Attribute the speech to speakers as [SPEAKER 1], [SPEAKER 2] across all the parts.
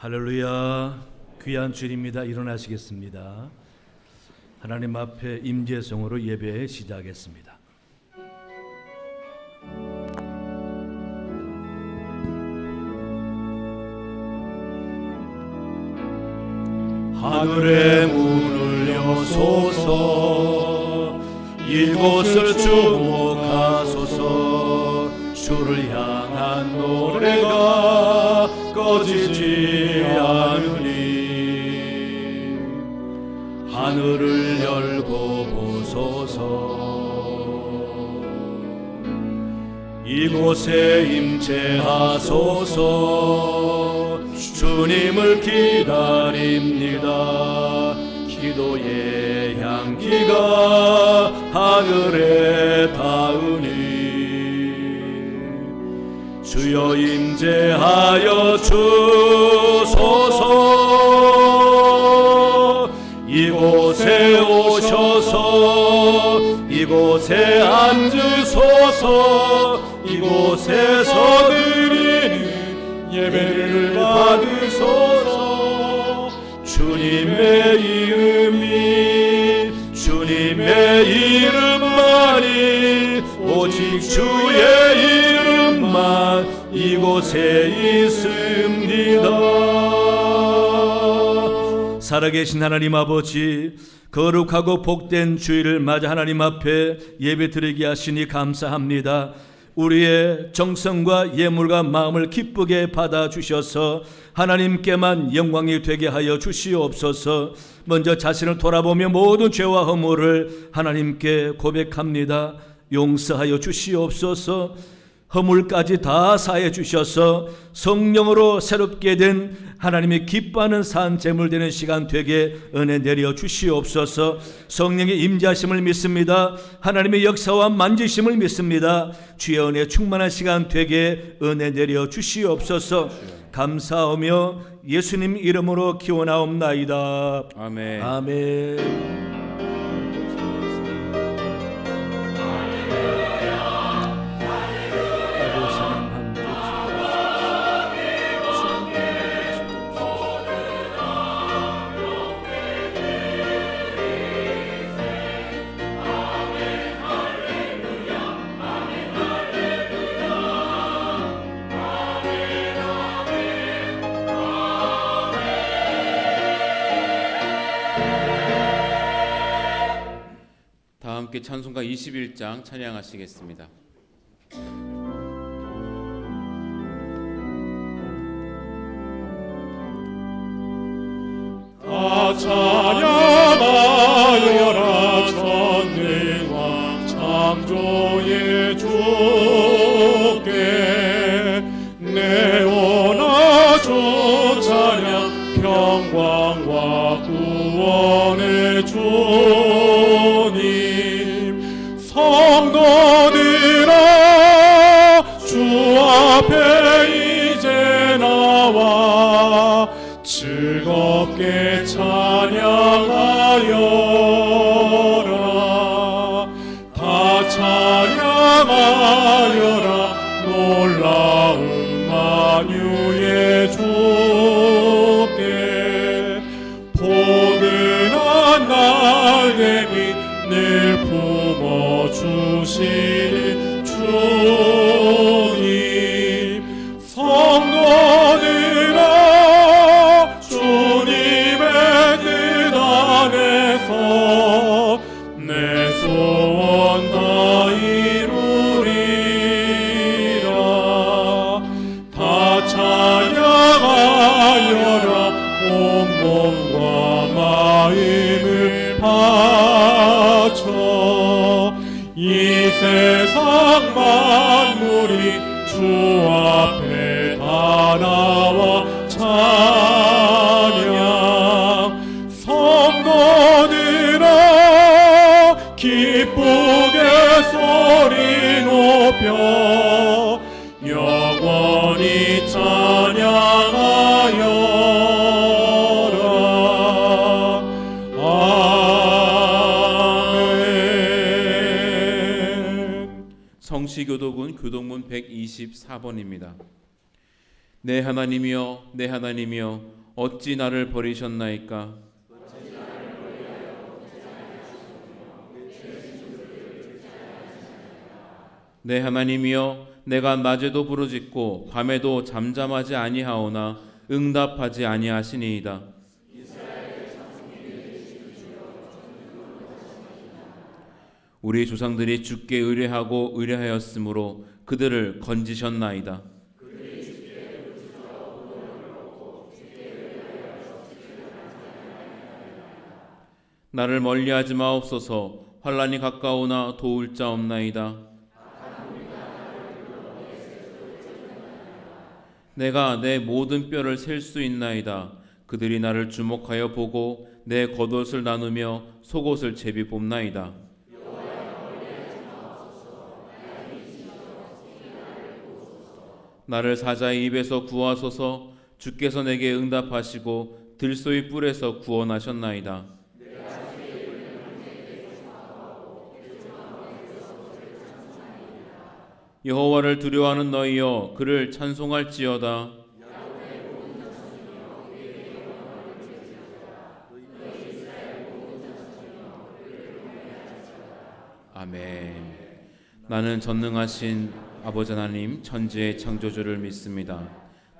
[SPEAKER 1] 할렐루야. 귀한 주일입니다. 일어나시겠습니다. 하나님 앞에 임재성으로 예배 시작하겠습니다. 하늘의 문을 여소서, 이곳을 주목하소서. 주를 향한 노래가 꺼지지 않으니 하늘을 열고 보소서. 이곳에 임재하소서. 주님을 기다립니다. 기도의 향기가 하늘에 닿으니 주여 임재하여 주소서. 이곳에 오셔서 이곳에 앉으소서. 이곳에서 드리는 예배를 받으소서. 주님의 이름만이 오직 주의 이름만 이곳에 있습니다. 살아계신 하나님 아버지, 거룩하고 복된 주일을 맞아 하나님 앞에 예배드리게 하시니 감사합니다. 우리의 정성과 예물과 마음을 기쁘게 받아주셔서 하나님께만 영광이 되게 하여 주시옵소서. 먼저 자신을 돌아보며 모든 죄와 허물을 하나님께 고백합니다. 용서하여 주시옵소서. 허물까지 다 사해 주셔서 성령으로 새롭게 된 하나님이 기뻐하는 산 제물 되는 시간 되게 은혜 내려 주시옵소서. 성령의 임재하심을 믿습니다. 하나님의 역사와 만지심을 믿습니다. 주의 은혜 충만한 시간 되게 은혜 내려 주시옵소서. 감사하며 예수님 이름으로 기원하옵나이다.
[SPEAKER 2] 아멘.
[SPEAKER 1] 아멘.
[SPEAKER 2] 함께 찬송가 21장 찬양하시겠습니다.
[SPEAKER 3] 다 찬양하여라 전능왕 창조의 주께 내오나 주 찬양 평강과 구원의 주님 성도들아 주 앞에 이제 나와 즐겁게 찬양하여라. 다 찬양하여라 놀라운 만유의 주께 포근한 날개 및 늘 품어주시는 주님 성도들아 주님의 뜻 안에서 내 소원 다 이루리라. 다 찬양하여라 온몸과 마음을 바쳐 이 세상 만물이 주 앞에 다 나와 찬양 성도들아 기쁘게 소리 높여 영원히 찬양하여라. 아멘.
[SPEAKER 2] 성시교도군 교동문 124번입니다. 내 하나님이여, 내 하나님이여, 어찌 나를 버리셨나이까? 내 하나님이여, 내가 낮에도 부르짖고 밤에도 잠잠하지 아니하오나 응답하지 아니하시니이다. 우리 조상들이 주께 의뢰하고 의뢰하였으므로 그들을 건지셨나이다. 나를 멀리하지 마옵소서. 환난이 가까우나 도울 자 없나이다. 내가 내 모든 뼈를 셀 수 있나이다. 그들이 나를 주목하여 보고 내 겉옷을 나누며 속옷을 제비 봅나이다. 나를 사자의 입에서 구하소서. 주께서 내게 응답하시고 들소의 뿔에서 구원하셨나이다. 여호와를 두려워하는 너희여, 그를 찬송할지어다. 아멘. 나는 전능하신 아버지 하나님 천지의 창조주를 믿습니다.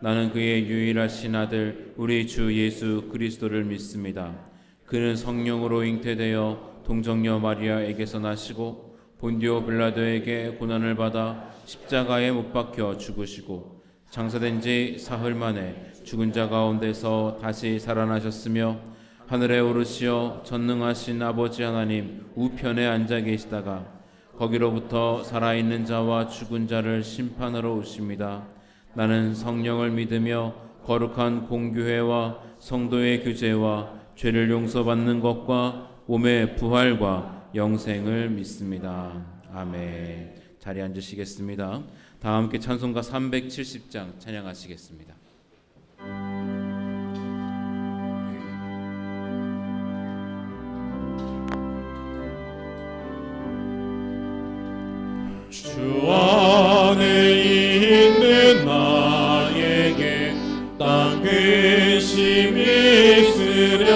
[SPEAKER 2] 나는 그의 유일하신 아들 우리 주 예수 그리스도를 믿습니다. 그는 성령으로 잉태되어 동정녀 마리아에게서 나시고 본디오 빌라도에게 고난을 받아 십자가에 못 박혀 죽으시고 장사된 지 사흘 만에 죽은 자 가운데서 다시 살아나셨으며 하늘에 오르시어 전능하신 아버지 하나님 우편에 앉아 계시다가 거기로부터 살아있는 자와 죽은 자를 심판하러 오십니다. 나는 성령을 믿으며 거룩한 공교회와 성도의 교제와 죄를 용서받는 것과 몸의 부활과 영생을 믿습니다. 아멘. 자리에 앉으시겠습니다. 다 함께 찬송가 370장 찬양하시겠습니다.
[SPEAKER 3] 주 안에 있는 나에게 딱 근심이 있으랴.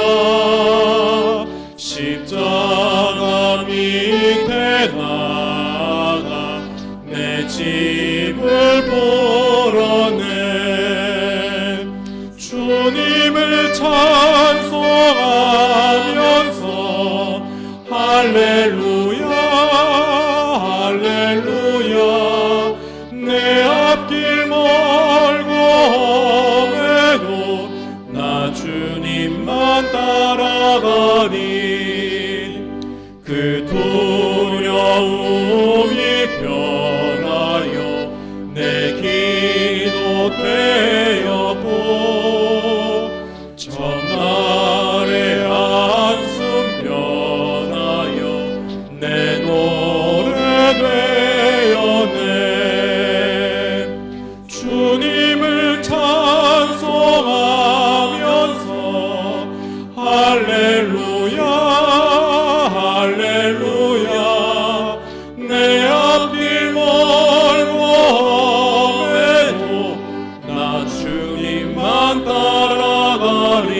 [SPEAKER 3] 십자가 밑에 나가 내 집을 보러네. 주님을 찬송하면서 할렐루야 할렐루야. 내 앞길 멀고 험해도 나 주님만 따라가리. 그 두려움이 변하여 내 기도 되었고 전날의 한숨 변하여 내 노래 되었네. 주님을 찬송하면서 할렐루야 할렐루야. 내 앞길 멀고 험해도 나 주님만 따라가리.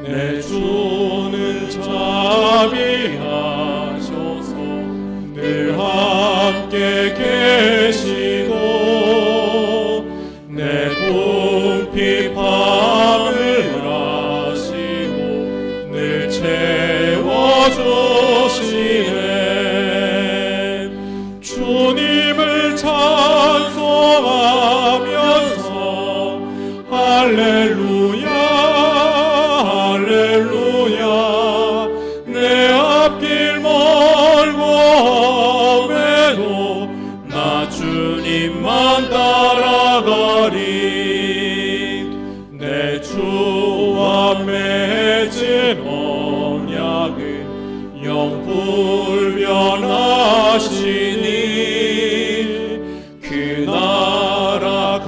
[SPEAKER 3] 내 주는 자비하셔서 늘 함께 계시고 내 궁핍 밤을 아시고 늘 채워주시네. 주님을 찬송하면서 할렐루야 할렐루야. 내 앞길 멀고 험해도 나 주님만 따라가리. 내 주와 맺은 언약은 영불변하시니 그 나라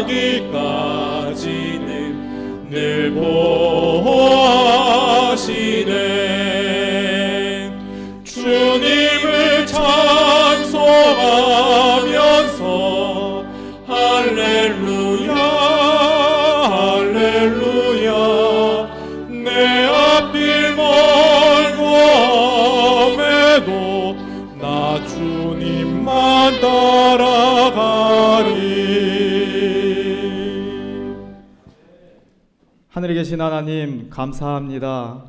[SPEAKER 3] 가기까지는 늘 보호하시네. 주님을 찬송하면서 할렐루야
[SPEAKER 4] 하늘에 계신 하나님 감사합니다.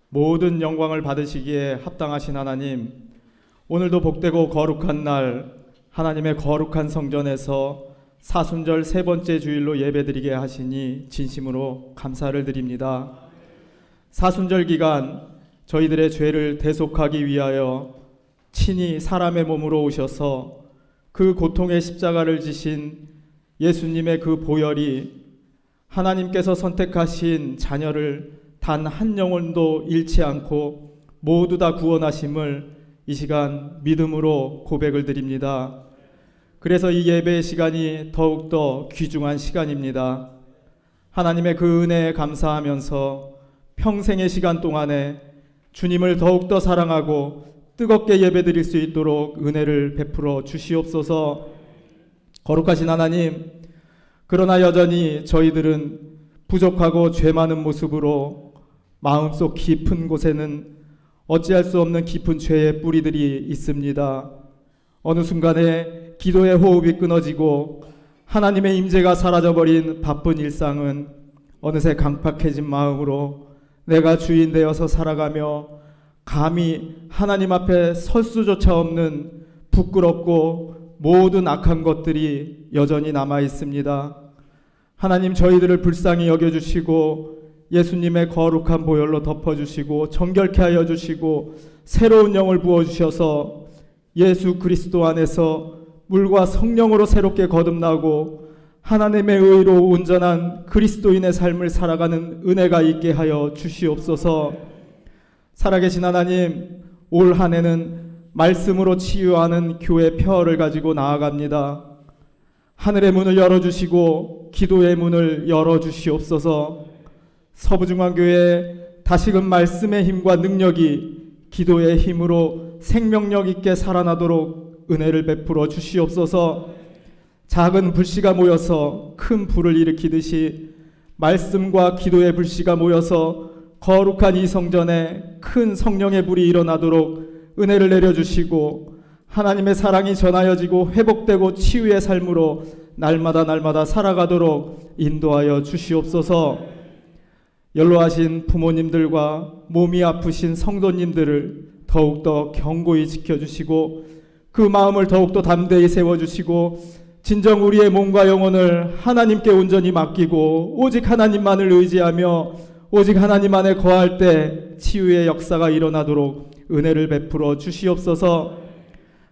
[SPEAKER 4] 모든 영광을 받으시기에 합당하신 하나님, 오늘도 복되고 거룩한 날 하나님의 거룩한 성전에서 사순절 세 번째 주일로 예배드리게 하시니 진심으로 감사를 드립니다. 사순절 기간 저희들의 죄를 대속하기 위하여 친히 사람의 몸으로 오셔서 그 고통의 십자가를 지신 예수님의 그 보혈이 하나님께서 선택하신 자녀를 단 한 영혼도 잃지 않고 모두 다 구원하심을 이 시간 믿음으로 고백을 드립니다. 그래서 이 예배의 시간이 더욱더 귀중한 시간입니다. 하나님의 그 은혜에 감사하면서 평생의 시간 동안에 주님을 더욱더 사랑하고 뜨겁게 예배드릴 수 있도록 은혜를 베풀어 주시옵소서. 거룩하신 하나님, 그러나 여전히 저희들은 부족하고 죄 많은 모습으로 마음속 깊은 곳에는 어찌할 수 없는 깊은 죄의 뿌리들이 있습니다. 어느 순간에 기도의 호흡이 끊어지고 하나님의 임재가 사라져버린 바쁜 일상은 어느새 강팍해진 마음으로 내가 주인 되어서 살아가며 감히 하나님 앞에 설 수조차 없는 부끄럽고 모든 악한 것들이 여전히 남아 있습니다. 하나님, 저희들을 불쌍히 여겨주시고 예수님의 거룩한 보혈로 덮어주시고 정결케 하여 주시고 새로운 영을 부어주셔서 예수 그리스도 안에서 물과 성령으로 새롭게 거듭나고 하나님의 의로 온전한 그리스도인의 삶을 살아가는 은혜가 있게 하여 주시옵소서. 살아계신 하나님, 올 한 해는 말씀으로 치유하는 교회 폐허를 가지고 나아갑니다. 하늘의 문을 열어주시고 기도의 문을 열어주시옵소서. 서부중앙교회 다시금 말씀의 힘과 능력이 기도의 힘으로 생명력 있게 살아나도록 은혜를 베풀어 주시옵소서. 작은 불씨가 모여서 큰 불을 일으키듯이 말씀과 기도의 불씨가 모여서 거룩한 이 성전에 큰 성령의 불이 일어나도록 은혜를 내려주시고 하나님의 사랑이 전하여지고 회복되고 치유의 삶으로 날마다 살아가도록 인도하여 주시옵소서. 연로하신 부모님들과 몸이 아프신 성도님들을 더욱더 견고히 지켜주시고 그 마음을 더욱더 담대히 세워주시고 진정 우리의 몸과 영혼을 하나님께 온전히 맡기고 오직 하나님만을 의지하며 오직 하나님 안에 거할 때 치유의 역사가 일어나도록 은혜를 베풀어 주시옵소서.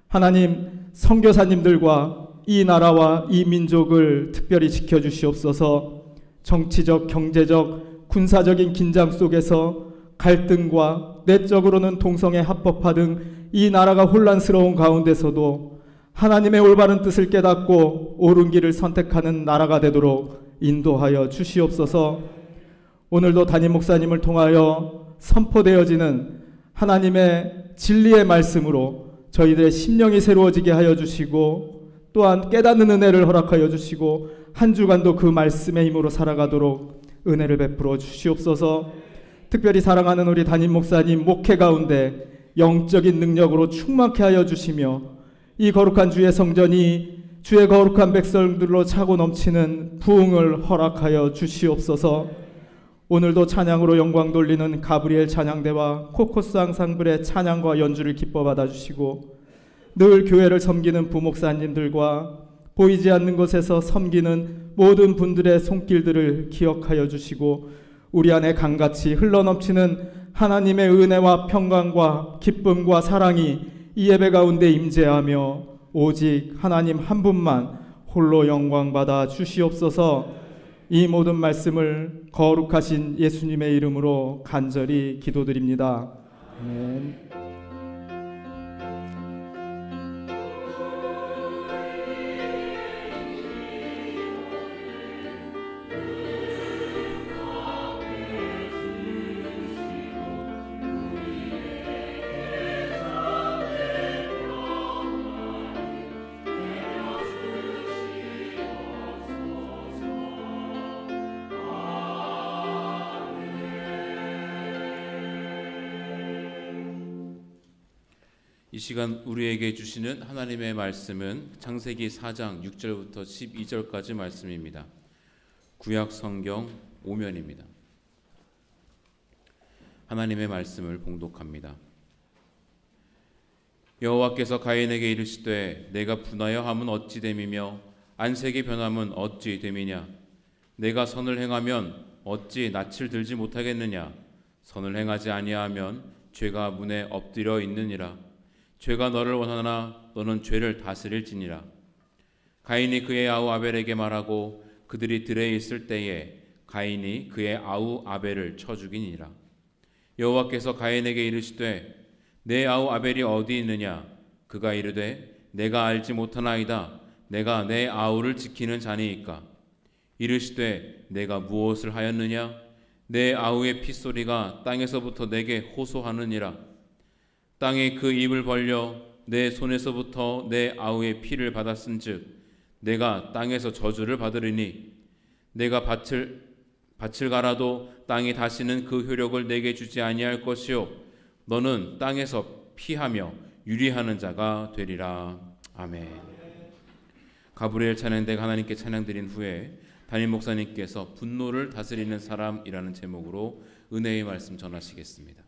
[SPEAKER 4] 하나님, 선교사님들과 이 나라와 이 민족을 특별히 지켜주시옵소서. 정치적, 경제적, 군사적인 긴장 속에서 갈등과 내적으로는 동성애 합법화 등 이 나라가 혼란스러운 가운데서도 하나님의 올바른 뜻을 깨닫고 옳은 길을 선택하는 나라가 되도록 인도하여 주시옵소서. 오늘도 담임 목사님을 통하여 선포되어지는 하나님의 진리의 말씀으로 저희들의 심령이 새로워지게 하여 주시고 또한 깨닫는 은혜를 허락하여 주시고 한 주간도 그 말씀의 힘으로 살아가도록 은혜를 베풀어 주시옵소서. 특별히 사랑하는 우리 담임 목사님 목회 가운데 영적인 능력으로 충만케 하여 주시며 이 거룩한 주의 성전이 주의 거룩한 백성들로 차고 넘치는 부흥을 허락하여 주시옵소서. 오늘도 찬양으로 영광 돌리는 가브리엘 찬양대와 코코스 앙상블의 찬양과 연주를 기뻐 받아주시고 늘 교회를 섬기는 부목사님들과 보이지 않는 곳에서 섬기는 모든 분들의 손길들을 기억하여 주시고 우리 안에 강같이 흘러넘치는 하나님의 은혜와 평강과 기쁨과 사랑이 이 예배 가운데 임재하며 오직 하나님 한 분만 홀로 영광 받아 주시옵소서. 이 모든 말씀을 거룩하신 예수님의 이름으로 간절히 기도드립니다. 아멘.
[SPEAKER 2] 이 시간 우리에게 주시는 하나님의 말씀은 창세기 4장 6절부터 12절까지 말씀입니다. 구약 성경 오면입니다. 하나님의 말씀을 봉독합니다. 여호와께서 가인에게 이르시되 내가 분하여 함은 어찌 됨이며 안색이 변함은 어찌 됨이냐. 내가 선을 행하면 어찌 낯을 들지 못하겠느냐. 선을 행하지 아니하면 죄가 문에 엎드려 있느니라. 죄가 너를 원하나 너는 죄를 다스릴지니라. 가인이 그의 아우 아벨에게 말하고 그들이 들에 있을 때에 가인이 그의 아우 아벨을 쳐 죽이니라. 여호와께서 가인에게 이르시되 내 아우 아벨이 어디 있느냐. 그가 이르되 내가 알지 못하나이다. 내가 내 아우를 지키는 자니이까. 이르시되 내가 무엇을 하였느냐. 내 아우의 핏소리가 땅에서부터 내게 호소하느니라. 땅이 그 입을 벌려 내 손에서부터 내 아우의 피를 받았은즉 내가 땅에서 저주를 받으리니 내가 밭을 갈아도 땅이 다시는 그 효력을 내게 주지 아니할 것이요 너는 땅에서 피하며 유리하는 자가 되리라. 아멘. 가브리엘 찬양대가 하나님께 찬양드린 후에 담임 목사님께서 분노를 다스리는 사람이라는 제목으로 은혜의 말씀 전하시겠습니다.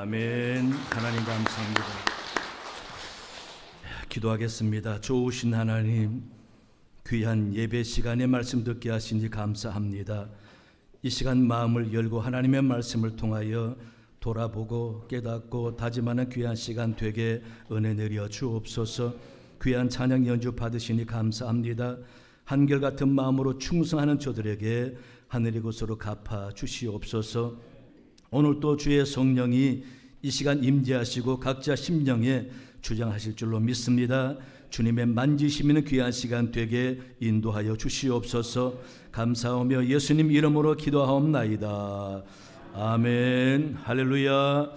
[SPEAKER 1] 아멘. 하나님 감사합니다. 기도하겠습니다. 좋으신 하나님, 귀한 예배 시간에 말씀 듣게 하시니 감사합니다. 이 시간 마음을 열고 하나님의 말씀을 통하여 돌아보고 깨닫고 다짐하는 귀한 시간 되게 은혜 내려 주옵소서. 귀한 찬양 연주 받으시니 감사합니다. 한결같은 마음으로 충성하는 저들에게 하늘의 것으로 갚아 주시옵소서. 오늘 또 주의 성령이 이 시간 임재하시고 각자 심령에 주장하실 줄로 믿습니다. 주님의 만지심이는 귀한 시간 되게 인도하여 주시옵소서. 감사하며 예수님 이름으로 기도하옵나이다. 아멘. 할렐루야.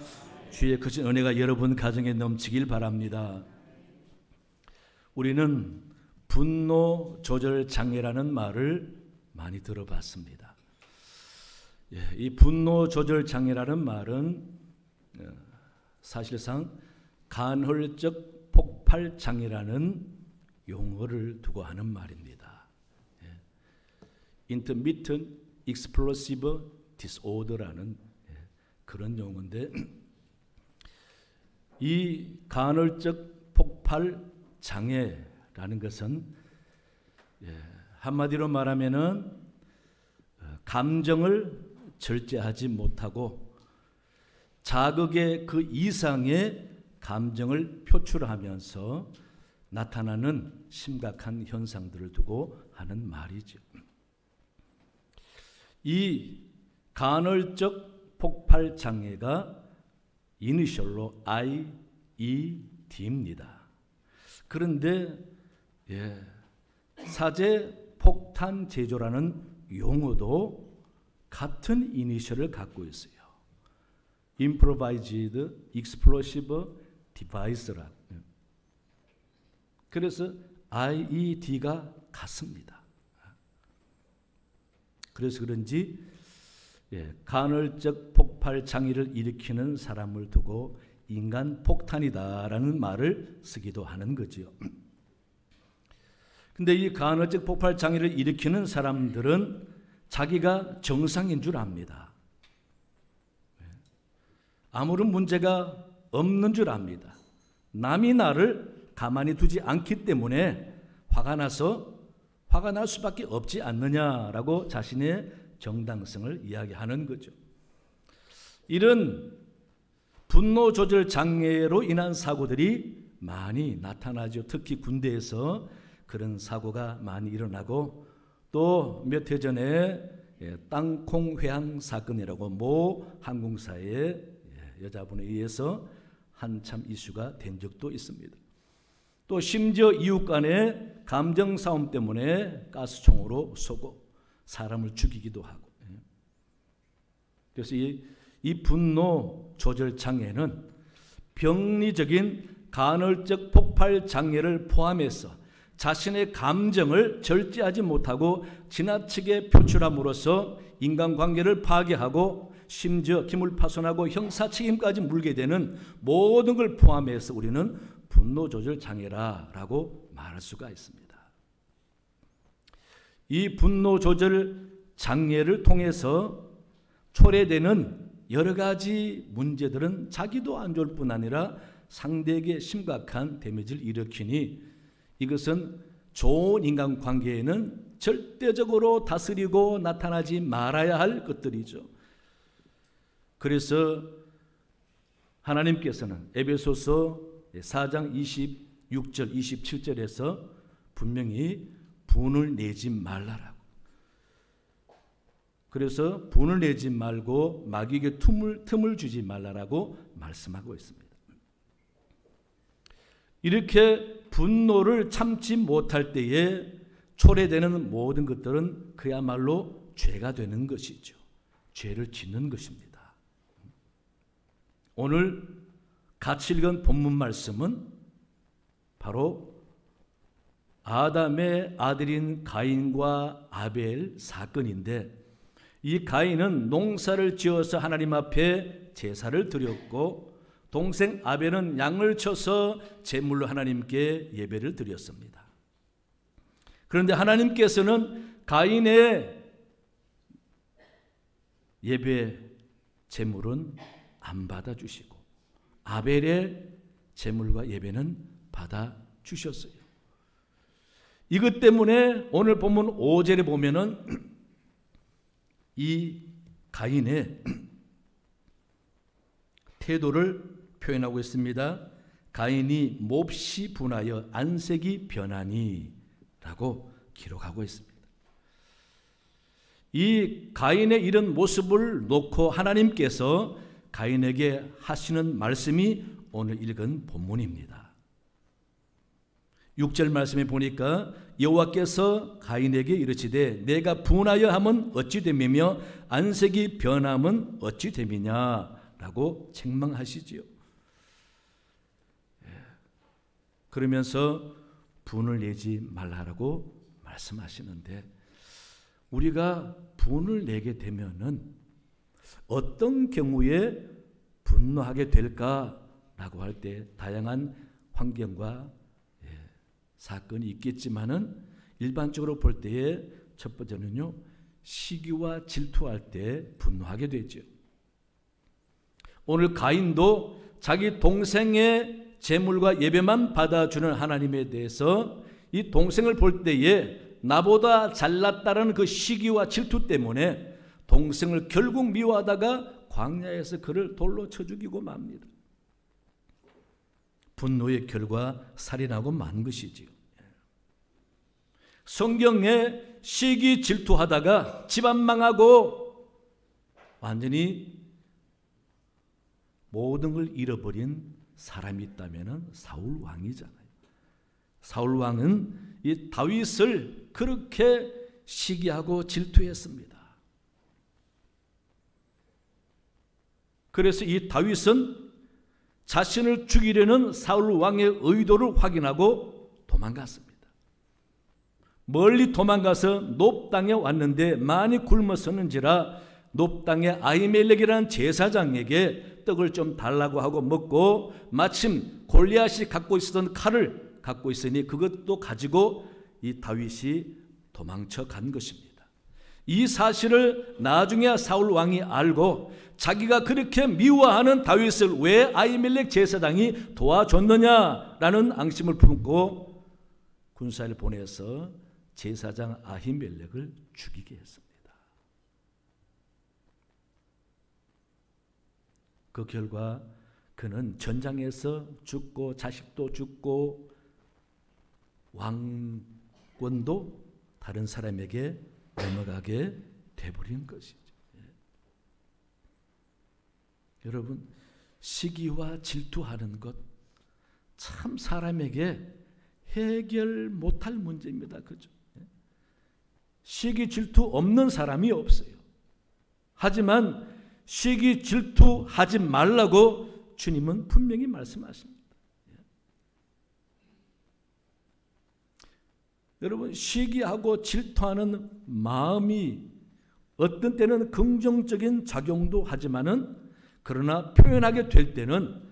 [SPEAKER 1] 주의 크신 은혜가 여러분 가정에 넘치길 바랍니다. 우리는 분노 조절 장애라는 말을 많이 들어봤습니다. 이 분노 조절 장애라는 말은 사실상 간헐적 폭발 장애라는 용어를 두고 하는 말입니다. Intermittent Explosive Disorder라는 그런 용어인데, 이 간헐적 폭발 장애라는 것은 한마디로 말하면은 감정을 절제하지 못하고 자극의 그 이상의 감정을 표출하면서 나타나는 심각한 현상들을 두고 하는 말이죠. 이 간헐적 폭발 장애가 이니셜로 IED입니다. 그런데 사제 폭탄 제조라는 용어도 같은 이니셜을 갖고 있어요. Improvised Explosive Device라. 그래서 IED가 같습니다. 그래서 그런지 간헐적 폭발 장애를 일으키는 사람을 두고 인간 폭탄이다라는 말을 쓰기도 하는 거죠. 근데 이 간헐적 폭발 장애를 일으키는 사람들은 자기가 정상인 줄 압니다. 아무런 문제가 없는 줄 압니다. 남이 나를 가만히 두지 않기 때문에 화가 날 수밖에 없지 않느냐라고 자신의 정당성을 이야기하는 거죠. 이런 분노 조절 장애로 인한 사고들이 많이 나타나죠. 특히 군대에서 그런 사고가 많이 일어나고, 또 몇 해 전에 땅콩 회항 사건이라고 모 항공사의 여자분에 의해서 한참 이슈가 된 적도 있습니다. 또 심지어 이웃 간의 감정 싸움 때문에 가스총으로 쏘고 사람을 죽이기도 하고. 그래서 이 분노 조절 장애는 병리적인 간헐적 폭발 장애를 포함해서 자신의 감정을 절제하지 못하고 지나치게 표출함으로써 인간관계를 파괴하고 심지어 기물 파손하고 형사 책임까지 물게 되는 모든 걸 포함해서 우리는 분노 조절 장애라고 말할 수가 있습니다. 이 분노 조절 장애를 통해서 초래되는 여러 가지 문제들은 자기도 안 좋을 뿐 아니라 상대에게 심각한 데미지를 일으키니 이것은 좋은 인간관계에는 절대적으로 다스리고 나타나지 말아야 할 것들이죠. 그래서 하나님께서는 에베소서 4장 26절 27절에서 분명히 분을 내지 말라라고. 그래서 분을 내지 말고 마귀에게 틈을 주지 말라라고 말씀하고 있습니다. 이렇게 분노를 참지 못할 때에 초래되는 모든 것들은 그야말로 죄가 되는 것이죠. 죄를 짓는 것입니다. 오늘 같이 읽은 본문 말씀은 바로 아담의 아들인 가인과 아벨 사건인데, 이 가인은 농사를 지어서 하나님 앞에 제사를 드렸고 동생 아벨은 양을 쳐서 제물로 하나님께 예배를 드렸습니다. 그런데 하나님께서는 가인의 예배 제물은 안 받아주시고 아벨의 제물과 예배는 받아주셨어요. 이것 때문에 오늘 본문 5절에 보면은 이 가인의 태도를 표현하고 있습니다. 가인이 몹시 분하여 안색이 변하니 라고 기록하고 있습니다. 이 가인의 이런 모습을 놓고 하나님께서 가인에게 하시는 말씀이 오늘 읽은 본문입니다. 6절 말씀에 보니까 여호와께서 가인에게 이르시되 내가 분하여 함은 어찌 됨이며 안색이 변함은 어찌 됨이냐라고 책망하시지요. 그러면서 분을 내지 말라라고 말씀하시는데, 우리가 분을 내게 되면은 어떤 경우에 분노하게 될까라고 할 때 다양한 환경과 사건이 있겠지만은 일반적으로 볼 때에 첫 번째는요, 시기와 질투할 때 분노하게 되죠. 오늘 가인도 자기 동생의 제물과 예배만 받아주는 하나님에 대해서 이 동생을 볼 때에 나보다 잘났다는 그 시기와 질투 때문에 동생을 결국 미워하다가 광야에서 그를 돌로 쳐 죽이고 맙니다. 분노의 결과 살인하고 만 것이지요. 성경에 시기 질투하다가 집안 망하고 완전히 모든 걸 잃어버린 사람이 있다면 사울 왕이잖아요. 사울 왕은 이 다윗을 그렇게 시기하고 질투했습니다. 그래서 이 다윗은 자신을 죽이려는 사울 왕의 의도를 확인하고 도망갔습니다. 멀리 도망가서 놉 땅에 왔는데 많이 굶었었는지라 놉 땅의 아히멜렉이라는 제사장에게 떡을 좀 달라고 하고 먹고, 마침 골리앗이 갖고 있었던 칼을 갖고 있으니 그것도 가지고 이 다윗이 도망쳐 간 것입니다. 이 사실을 나중에 사울 왕이 알고 자기가 그렇게 미워하는 다윗을 왜 아히멜렉 제사장이 도와줬느냐라는 앙심을 품고 군사를 보내서 제사장 아히멜렉을 죽이게 했습니다. 그 결과 그는 전장에서 죽고 자식도 죽고 왕권도 다른 사람에게 넘어가게 돼버린 것이죠. 여러분, 시기와 질투하는 것 참 사람에게 해결 못할 문제입니다. 그죠? 시기 질투 없는 사람이 없어요. 하지만 시기 질투하지 말라고 주님은 분명히 말씀하십니다. 여러분, 시기하고 질투하는 마음이 어떤 때는 긍정적인 작용도 하지만은, 그러나 표현하게 될 때는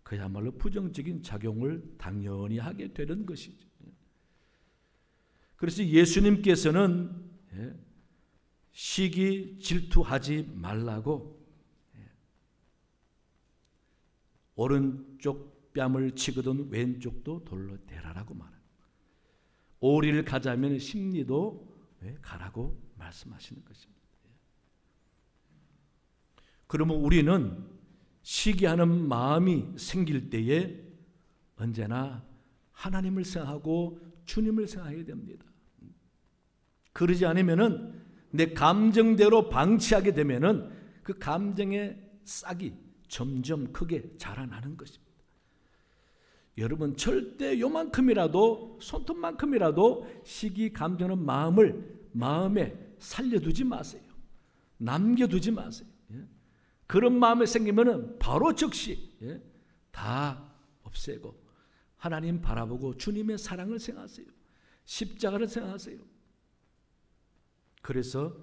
[SPEAKER 1] 그야말로 부정적인 작용을 당연히 하게 되는 것이죠. 그래서 예수님께서는 시기 질투하지 말라고 오른쪽 뺨을 치거든 왼쪽도 돌로 대라라고 말합니다. 오리를 가자면 심리도 가라고 말씀하시는 것입니다. 그러면 우리는 시기하는 마음이 생길 때에 언제나 하나님을 생각하고 주님을 생각해야 됩니다. 그러지 않으면은 내 감정대로 방치하게 되면은 그 감정의 싹이 점점 크게 자라나는 것입니다. 여러분, 절대 요만큼이라도, 손톱만큼이라도 시기 감정하는 마음을 마음에 살려두지 마세요. 남겨두지 마세요. 그런 마음이 생기면은 바로 즉시 다 없애고 하나님 바라보고 주님의 사랑을 생각하세요. 십자가를 생각하세요. 그래서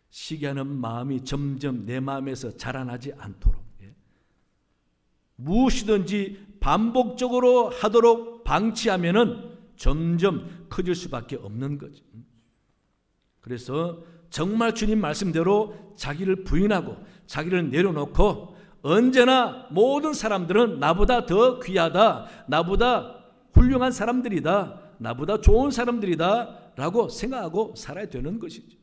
[SPEAKER 1] 시기하는 마음이 점점 내 마음에서 자라나지 않도록 무엇이든지 반복적으로 하도록 방치하면은 점점 커질 수밖에 없는 거죠. 그래서 정말 주님 말씀대로 자기를 부인하고 자기를 내려놓고, 언제나 모든 사람들은 나보다 더 귀하다, 나보다 훌륭한 사람들이다, 나보다 좋은 사람들이다 라고 생각하고 살아야 되는 것이죠.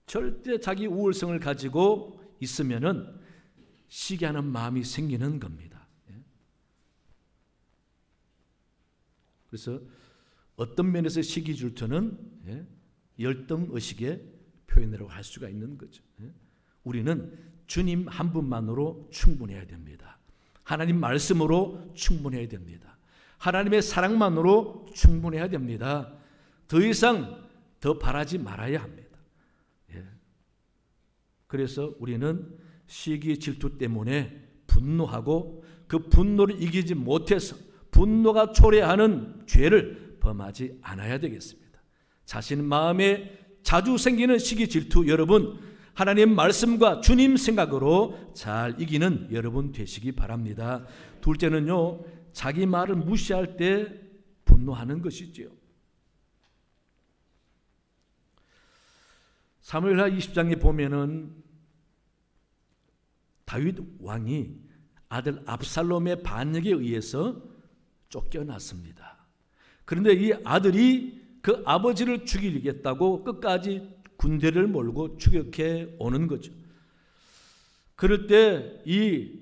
[SPEAKER 1] 절대 자기 우월성을 가지고 있으면은 시기하는 마음이 생기는 겁니다. 그래서 어떤 면에서 시기 질투는 열등의식의 표현이라고 할 수가 있는 거죠. 우리는 주님 한 분만으로 충분해야 됩니다. 하나님 말씀으로 충분해야 됩니다. 하나님의 사랑만으로 충분해야 됩니다. 더 이상 더 바라지 말아야 합니다. 그래서 우리는 시기 질투 때문에 분노하고 그 분노를 이기지 못해서 분노가 초래하는 죄를 범하지 않아야 되겠습니다. 자신 마음에 자주 생기는 시기 질투, 여러분 하나님 말씀과 주님 생각으로 잘 이기는 여러분 되시기 바랍니다. 둘째는요, 자기 말을 무시할 때 분노하는 것이지요. 사무엘하 20장에 보면은 다윗 왕이 아들 압살롬의 반역에 의해서 쫓겨났습니다. 그런데 이 아들이 그 아버지를 죽이겠다고 끝까지 군대를 몰고 추격해 오는 거죠. 그럴 때 이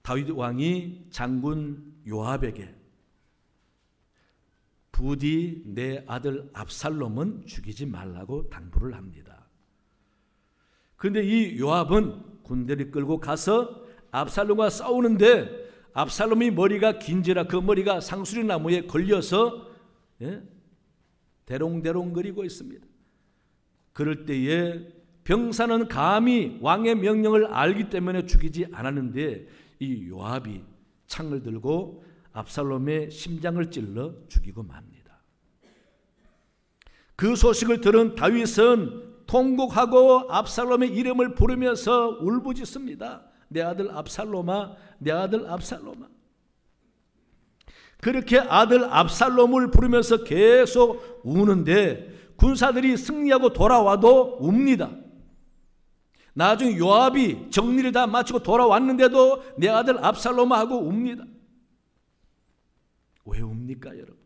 [SPEAKER 1] 다윗 왕이 장군 요압에게 부디 내 아들 압살롬은 죽이지 말라고 당부를 합니다. 그런데 이 요압은 군대를 끌고 가서 압살롬과 싸우는데 압살롬이 머리가 긴지라 그 머리가 상수리 나무에 걸려서 대롱대롱거리고 있습니다. 그럴 때에 병사는 감히 왕의 명령을 알기 때문에 죽이지 않았는데 이 요압이 창을 들고 압살롬의 심장을 찔러 죽이고 맙니다. 그 소식을 들은 다윗은 통곡하고 압살롬의 이름을 부르면서 울부짖습니다. 내 아들 압살롬아, 내 아들 압살롬아. 그렇게 아들 압살롬을 부르면서 계속 우는데 군사들이 승리하고 돌아와도 웁니다. 나중에 요압이 정리를 다 마치고 돌아왔는데도 내 아들 압살롬아 하고 웁니다. 왜 웁니까, 여러분?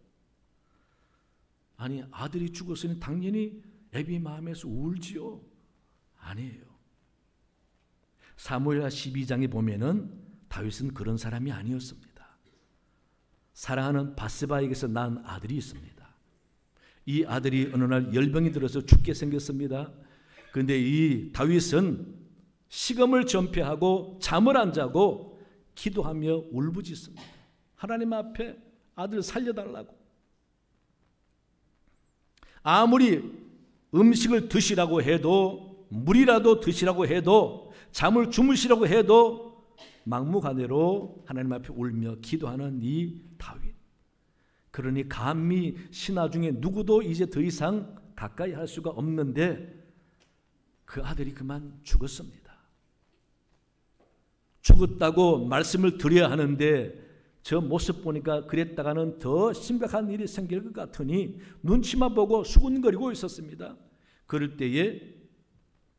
[SPEAKER 1] 아니, 아들이 죽었으니 당연히 애비 마음에서 울지요. 아니에요. 사무엘하 12장에 보면은 다윗은 그런 사람이 아니었습니다. 사랑하는 바세바에게서 낳은 아들이 있습니다. 이 아들이 어느 날 열병이 들어서 죽게 생겼습니다. 그런데 이 다윗은 식음을 전폐하고 잠을 안 자고 기도하며 울부짖습니다. 하나님 앞에 아들 살려달라고. 아무리 음식을 드시라고 해도, 물이라도 드시라고 해도, 잠을 주무시라고 해도 막무가내로 하나님 앞에 울며 기도하는 이 다윗. 그러니 감히 신하 중에 누구도 이제 더 이상 가까이 할 수가 없는데 그 아들이 그만 죽었습니다. 죽었다고 말씀을 드려야 하는데 저 모습 보니까 그랬다가는 더 심각한 일이 생길 것 같으니 눈치만 보고 수군거리고 있었습니다. 그럴 때에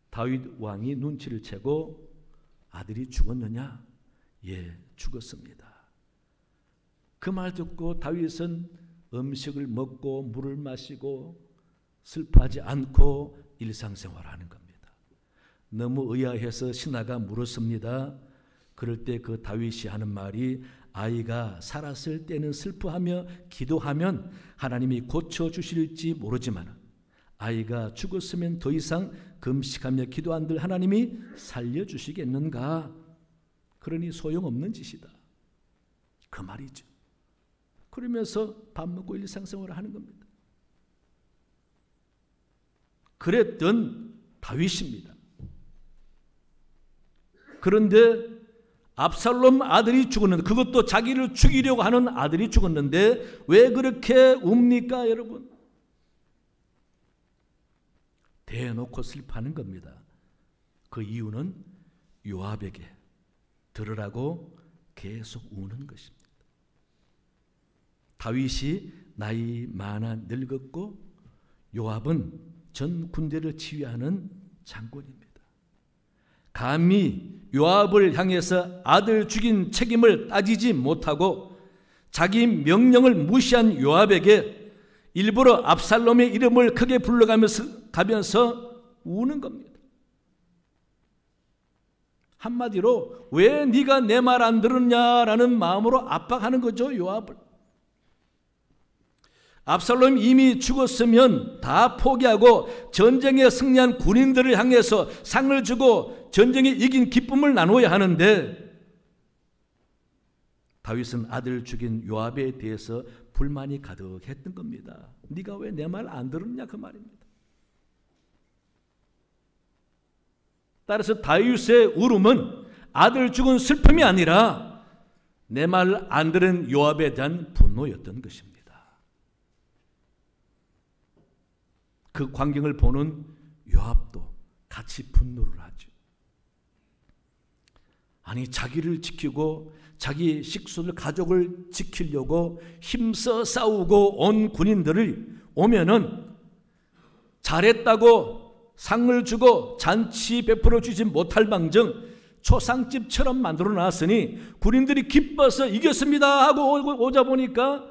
[SPEAKER 1] 다윗 왕이 눈치를 채고 아들이 죽었느냐? 예, 죽었습니다. 그 말 듣고 다윗은 음식을 먹고 물을 마시고 슬퍼하지 않고 일상생활하는 겁니다. 너무 의아해서 신하가 물었습니다. 그럴 때 그 다윗이 하는 말이 아이가 살았을 때는 슬퍼하며 기도하면 하나님이 고쳐주실지 모르지만 아이가 죽었으면 더 이상 금식하며 기도 안들 하나님이 살려주시겠는가? 그러니 소용없는 짓이다. 그 말이죠. 그러면서 밥 먹고 일상생활을 하는 겁니다. 그랬던 다윗입니다. 그런데 압살롬 아들이 죽었는데, 그것도 자기를 죽이려고 하는 아들이 죽었는데 왜 그렇게 웁니까, 여러분? 대놓고 슬퍼하는 겁니다. 그 이유는 요압에게 들으라고 계속 우는 것입니다. 다윗이 나이 많아 늙었고 요압은 전 군대를 지휘하는 장군입니다. 감히 요압을 향해서 아들 죽인 책임을 따지지 못하고 자기 명령을 무시한 요압에게 일부러 압살롬의 이름을 크게 불러가면서 우는 겁니다. 한마디로 왜 네가 내 말 안 들었냐라는 마음으로 압박하는 거죠, 요압을. 압살롬이 이미 죽었으면 다 포기하고 전쟁에 승리한 군인들을 향해서 상을 주고 전쟁에 이긴 기쁨을 나누어야 하는데, 다윗은 아들을 죽인 요압에 대해서 불만이 가득했던 겁니다. 네가 왜 내 말 안 들었냐 그 말입니다. 따라서 다윗의 울음은 아들 죽은 슬픔이 아니라 내 말 안 들은 요압에 대한 분노였던 것입니다. 그 광경을 보는 요압도 같이 분노를 하죠. 아니, 자기를 지키고 자기 식구들 가족을 지키려고 힘써 싸우고 온 군인들을 오면은 잘했다고 상을 주고 잔치 베풀어 주지 못할 방정 초상집처럼 만들어 놨으니 군인들이 기뻐서 이겼습니다 하고 오자 보니까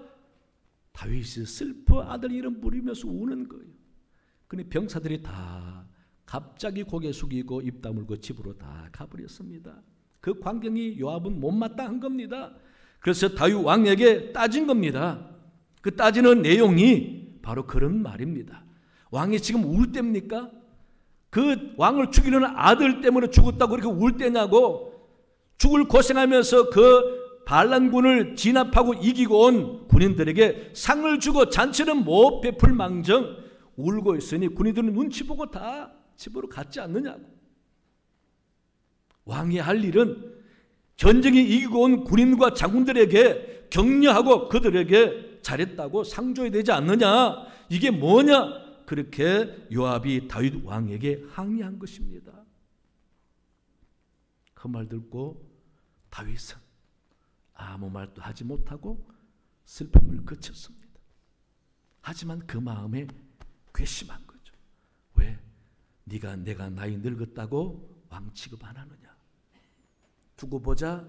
[SPEAKER 1] 다윗이 슬퍼 아들 이름 부르면서 우는 거예요. 근데 병사들이 다 갑자기 고개 숙이고 입 다물고 집으로 다 가버렸습니다. 그 광경이 요압은 못마땅한 겁니다. 그래서 다윗 왕에게 따진 겁니다. 그 따지는 내용이 바로 그런 말입니다. 왕이 지금 울 때입니까? 그 왕을 죽이려는 아들 때문에 죽었다고 그렇게 울 때냐고, 죽을 고생하면서 그 반란군을 진압하고 이기고 온 군인들에게 상을 주고 잔치는 못 베풀 망정 울고 있으니 군인들은 눈치 보고 다 집으로 갔지 않느냐고. 왕이 할 일은 전쟁에 이기고 온 군인과 장군들에게 격려하고 그들에게 잘했다고 상 줘야 되지 않느냐. 이게 뭐냐. 그렇게 요압이 다윗 왕에게 항의한 것입니다. 그 말 듣고 다윗은 아무 말도 하지 못하고 슬픔을 그쳤습니다. 하지만 그 마음에 괘씸한 거죠. 왜? 내가 나이 늙었다고 왕 취급 안 하느냐. 두고 보자,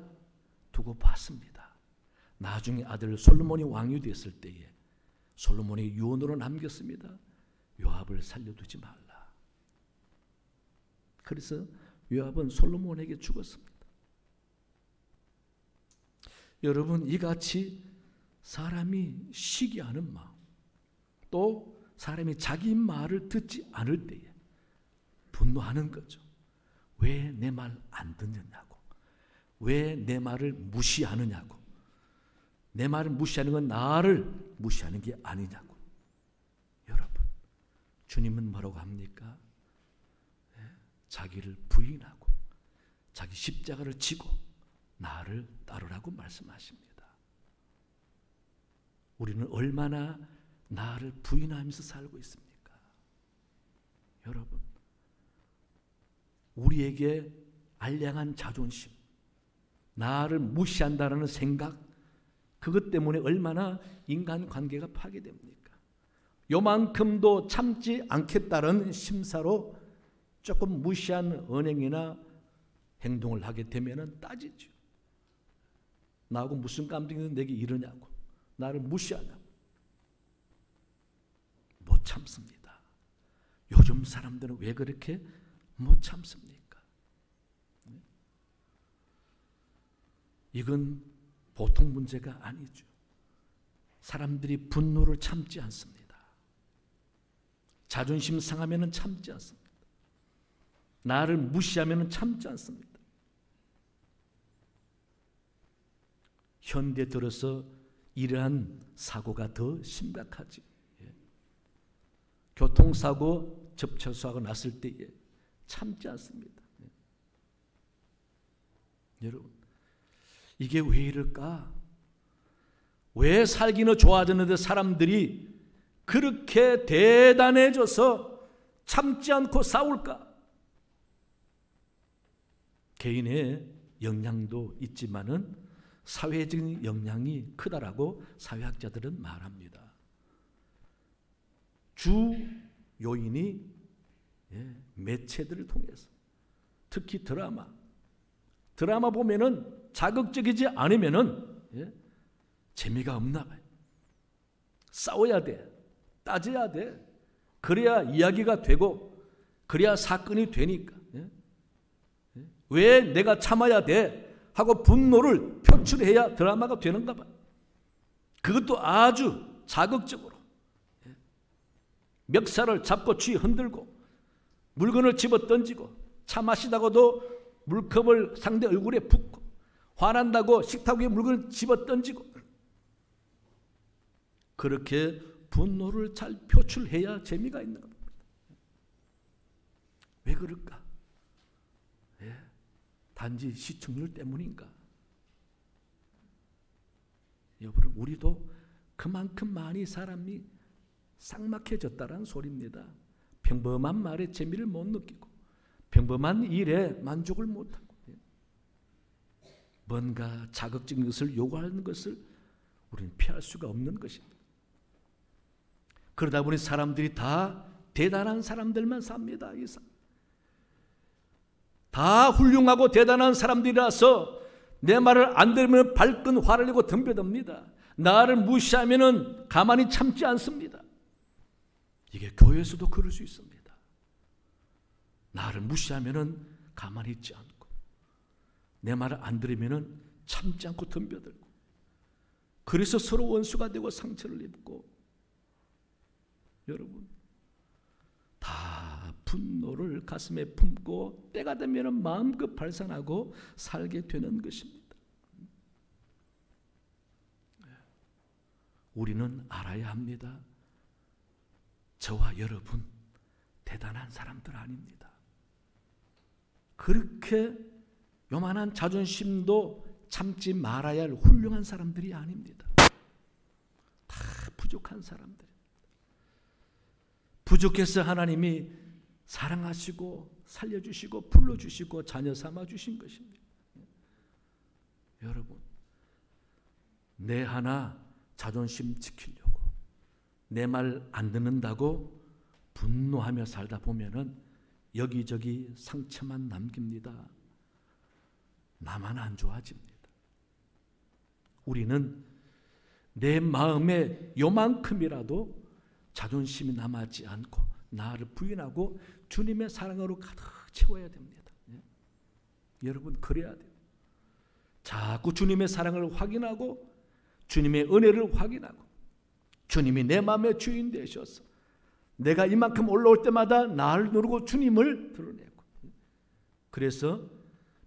[SPEAKER 1] 두고 봤습니다. 나중에 아들 솔로몬이 왕이 됐을 때에 솔로몬이 유언으로 남겼습니다. 요압을 살려두지 말라. 그래서 요압은 솔로몬에게 죽었습니다. 여러분, 이같이 사람이 시기하는 마음, 또 사람이 자기 말을 듣지 않을 때에 분노하는 거죠. 왜 내 말 안 듣느냐고, 왜 내 말을 무시하느냐고, 내 말을 무시하는 건 나를 무시하는 게 아니냐고. 여러분, 주님은 뭐라고 합니까? 자기를 부인하고 자기 십자가를 지고 나를 따르라고 말씀하십니다. 우리는 얼마나 나를 부인하면서 살고 있습니까? 여러분, 우리에게 알량한 자존심, 나를 무시한다는 생각, 그것 때문에 얼마나 인간관계가 파괴됩니까? 요만큼도 참지 않겠다는 심사로 조금 무시한 언행이나 행동을 하게 되면 따지죠. 나하고 무슨 감정이 내게 이러냐고, 나를 무시하냐고. 못 참습니다. 요즘 사람들은 왜 그렇게 못 참습니까? 이건 보통 문제가 아니죠. 사람들이 분노를 참지 않습니다. 자존심 상하면 참지 않습니다. 나를 무시하면 참지 않습니다. 현대 들어서 이러한 사고가 더 심각하지. 교통사고 접촉사고 났을 때에 참지 않습니다. 여러분, 이게 왜 이럴까? 왜 살기는 좋아졌는데 사람들이 그렇게 대단해져서 참지 않고 싸울까? 개인의 영향도 있지만은 사회적인 영향이 크다라고 사회학자들은 말합니다. 주 요인이 매체들을 통해서, 특히 드라마 보면은 자극적이지 않으면은 재미가 없나 봐요. 싸워야 돼, 따져야 돼. 그래야 이야기가 되고, 그래야 사건이 되니까. 왜 내가 참아야 돼 하고 분노를 표출해야 드라마가 되는가 봐. 그것도 아주 자극적으로 멱살을 잡고 쥐 흔들고 물건을 집어 던지고 차 마시다가도 물컵을 상대 얼굴에 붓고 화난다고 식탁 위에 물건을 집어 던지고 그렇게 분노를 잘 표출해야 재미가 있는 겁니다. 왜 그럴까? 예, 단지 시청률 때문인가? 여러분, 우리도 그만큼 많이 사람이 삭막해졌다는 소리입니다. 평범한 말에 재미를 못 느끼고 평범한 일에 만족을 못하고 뭔가 자극적인 것을 요구하는 것을 우리는 피할 수가 없는 것입니다. 그러다 보니 사람들이 다 대단한 사람들만 삽니다. 다 훌륭하고 대단한 사람들이라서 내 말을 안 들으면 발끈 화를 내고 덤벼듭니다. 나를 무시하면 가만히 참지 않습니다. 이게 교회에서도 그럴 수 있습니다. 나를 무시하면 가만히 있지 않고 내 말을 안 들으면 참지 않고 덤벼들고 그래서 서로 원수가 되고 상처를 입고 여러분 다 분노를 가슴에 품고 때가 되면 마음껏 발산하고 살게 되는 것입니다. 우리는 알아야 합니다. 저와 여러분 대단한 사람들 아닙니다. 그렇게 요만한 자존심도 참지 말아야 할 훌륭한 사람들이 아닙니다. 다 부족한 사람들. 부족해서 하나님이 사랑하시고 살려주시고 불러주시고 자녀 삼아주신 것입니다. 여러분, 내 하나 자존심 지키려고 내 말 안 듣는다고 분노하며 살다 보면은 여기저기 상처만 남깁니다. 나만 안 좋아집니다. 우리는 내 마음에 요만큼이라도 자존심이 남지 않고 나를 부인하고 주님의 사랑으로 가득 채워야 됩니다. 여러분 그래야 돼요. 자꾸 주님의 사랑을 확인하고 주님의 은혜를 확인하고 주님이 내 마음의 주인 되셔서 내가 이만큼 올라올 때마다 나를 누르고 주님을 드러내고 그래서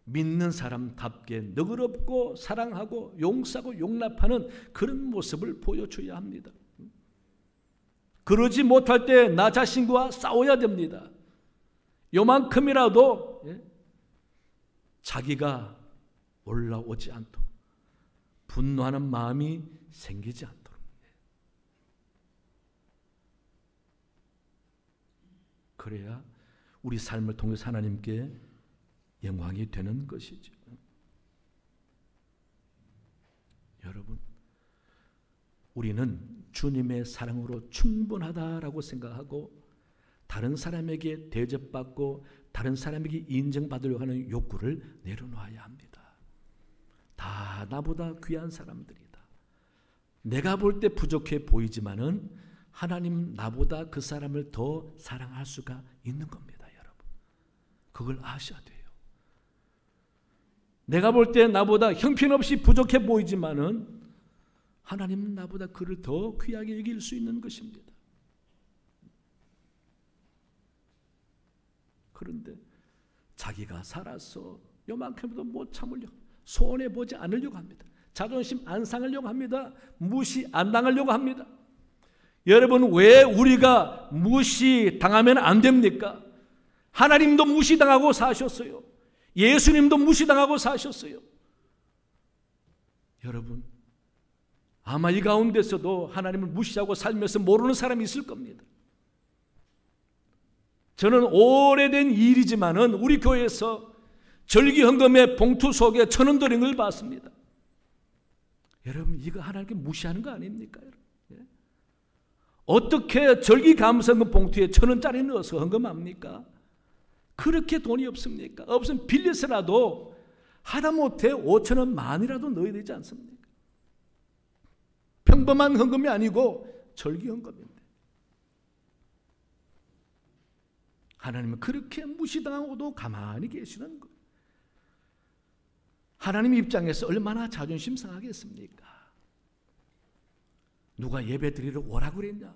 [SPEAKER 1] 믿는 사람답게 너그럽고 사랑하고 용서하고 용납하는 그런 모습을 보여줘야 합니다. 그러지 못할 때 나 자신과 싸워야 됩니다. 요만큼이라도 자기가 올라오지 않도록 분노하는 마음이 생기지 않도록 그래야 우리 삶을 통해서 하나님께 영광이 되는 것이죠. 여러분, 우리는 주님의 사랑으로 충분하다라고 생각하고 다른 사람에게 대접받고 다른 사람에게 인정받으려고 하는 욕구를 내려놓아야 합니다. 다 나보다 귀한 사람들이다. 내가 볼 때 부족해 보이지만은 하나님 나보다 그 사람을 더 사랑할 수가 있는 겁니다, 여러분. 그걸 아셔야 돼요. 내가 볼 때 나보다 형편없이 부족해 보이지만은 하나님은 나보다 그를 더 귀하게 여길 수 있는 것입니다. 그런데 자기가 살아서 요만큼도 못 참으려고 손해보지 않으려고 합니다. 자존심 안 상하려고 합니다. 무시 안 당하려고 합니다. 여러분 왜 우리가 무시당하면 안 됩니까? 하나님도 무시당하고 사셨어요. 예수님도 무시당하고 사셨어요. 여러분 아마 이 가운데서도 하나님을 무시하고 살면서 모르는 사람이 있을 겁니다. 저는 오래된 일이지만은 우리 교회에서 절기헌금의 봉투 속에 1,000원 들인 걸 봤습니다. 여러분 이거 하나님께 무시하는 거 아닙니까? 어떻게 절기감사헌금 봉투에 1,000원짜리 넣어서 헌금합니까? 그렇게 돈이 없습니까? 없으면 빌려서라도 하다못해 5,000원 만이라도 넣어야 되지 않습니까? 평범한 헌금이 아니고 절기헌금인데 하나님은 그렇게 무시당하고도 가만히 계시는 거예요. 하나님 입장에서 얼마나 자존심 상하겠습니까? 누가 예배 드리러 오라고 그랬냐?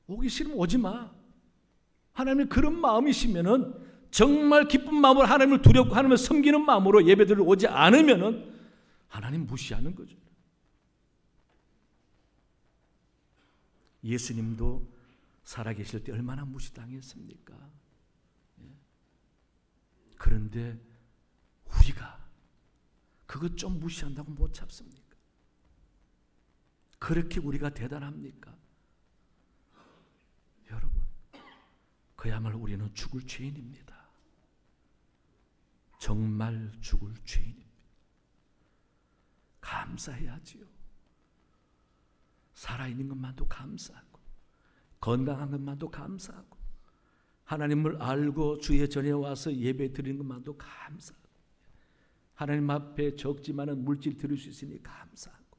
[SPEAKER 1] 오기 싫으면 오지 마. 하나님의 그런 마음이시면은 정말 기쁜 마음으로 하나님을 두렵고 하나님을 섬기는 마음으로 예배드리러 오지 않으면은 하나님 무시하는 거죠. 예수님도 살아계실 때 얼마나 무시당했습니까? 그런데 우리가 그것 좀 무시한다고 못 참습니까? 그렇게 우리가 대단합니까? 여러분, 그야말로 우리는 죽을 죄인입니다. 정말 죽을 죄인입니다. 감사해야지요. 살아있는 것만도 감사하고 건강한 것만도 감사하고 하나님을 알고 주의 전에 와서 예배 드리는 것만도 감사하고 하나님 앞에 적지만은 물질 드릴 수 있으니 감사하고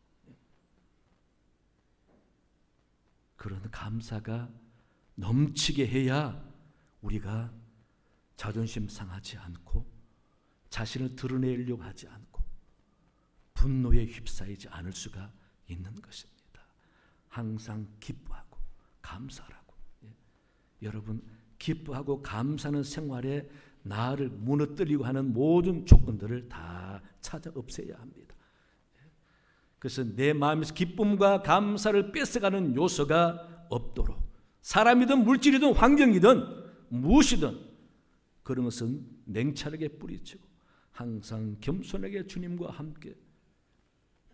[SPEAKER 1] 그런 감사가 넘치게 해야 우리가 자존심 상하지 않고 자신을 드러내려고 하지 않고 분노에 휩싸이지 않을 수가 있는 것입니다. 항상 기뻐하고 감사하라고. 여러분, 기뻐하고 감사하는 생활에 나를 무너뜨리고 하는 모든 조건들을 다 찾아 없애야 합니다. 그래서 내 마음에서 기쁨과 감사를 뺏어가는 요소가 없도록 사람이든 물질이든 환경이든 무엇이든 그런 것은 냉철하게 뿌리치고 항상 겸손하게 주님과 함께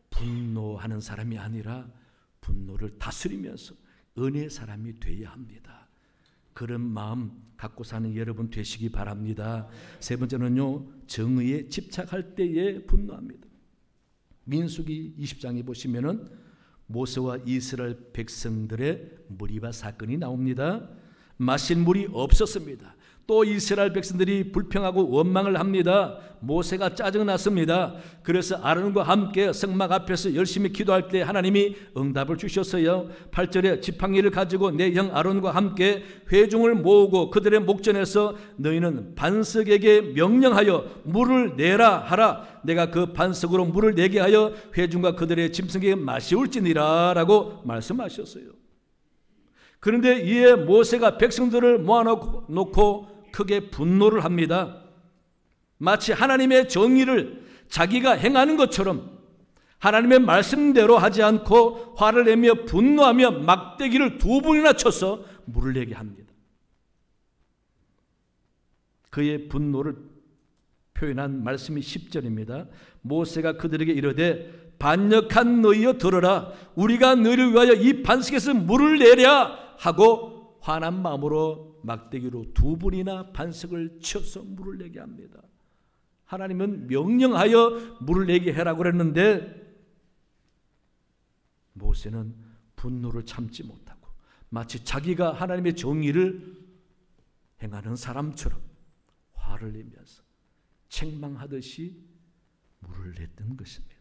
[SPEAKER 1] 분노하는 사람이 아니라 분노를 다스리면서 은혜의 사람이 되어야 합니다. 그런 마음 갖고 사는 여러분 되시기 바랍니다. 세 번째는요, 정의에 집착할 때에 분노합니다. 민수기 20장에 보시면은 모세와 이스라엘 백성들의 무리바 사건이 나옵니다. 마실 물이 없었습니다. 또 이스라엘 백성들이 불평하고 원망을 합니다. 모세가 짜증났습니다. 그래서 아론과 함께 성막 앞에서 열심히 기도할 때 하나님이 응답을 주셨어요. 8절에 지팡이를 가지고 내 형 아론과 함께 회중을 모으고 그들의 목전에서 너희는 반석에게 명령하여 물을 내라 하라. 내가 그 반석으로 물을 내게 하여 회중과 그들의 짐승에게 마시울지니라 라고 말씀하셨어요. 그런데 이에 모세가 백성들을 모아놓고 크게 분노를 합니다. 마치 하나님의 정의를 자기가 행하는 것처럼 하나님의 말씀대로 하지 않고 화를 내며 분노하며 막대기를 2번이나 쳐서 물을 내게 합니다. 그의 분노를 표현한 말씀이 10절입니다. 모세가 그들에게 이르되 반역한 너희여 들어라. 우리가 너희를 위하여 이 반석에서 물을 내랴 하고 화난 마음으로 막대기로 2번이나 반석을 쳐서 물을 내게 합니다. 하나님은 명령하여 물을 내게 해라고 그랬는데 모세는 분노를 참지 못하고 마치 자기가 하나님의 정의를 행하는 사람처럼 화를 내면서 책망하듯이 물을 냈던 것입니다.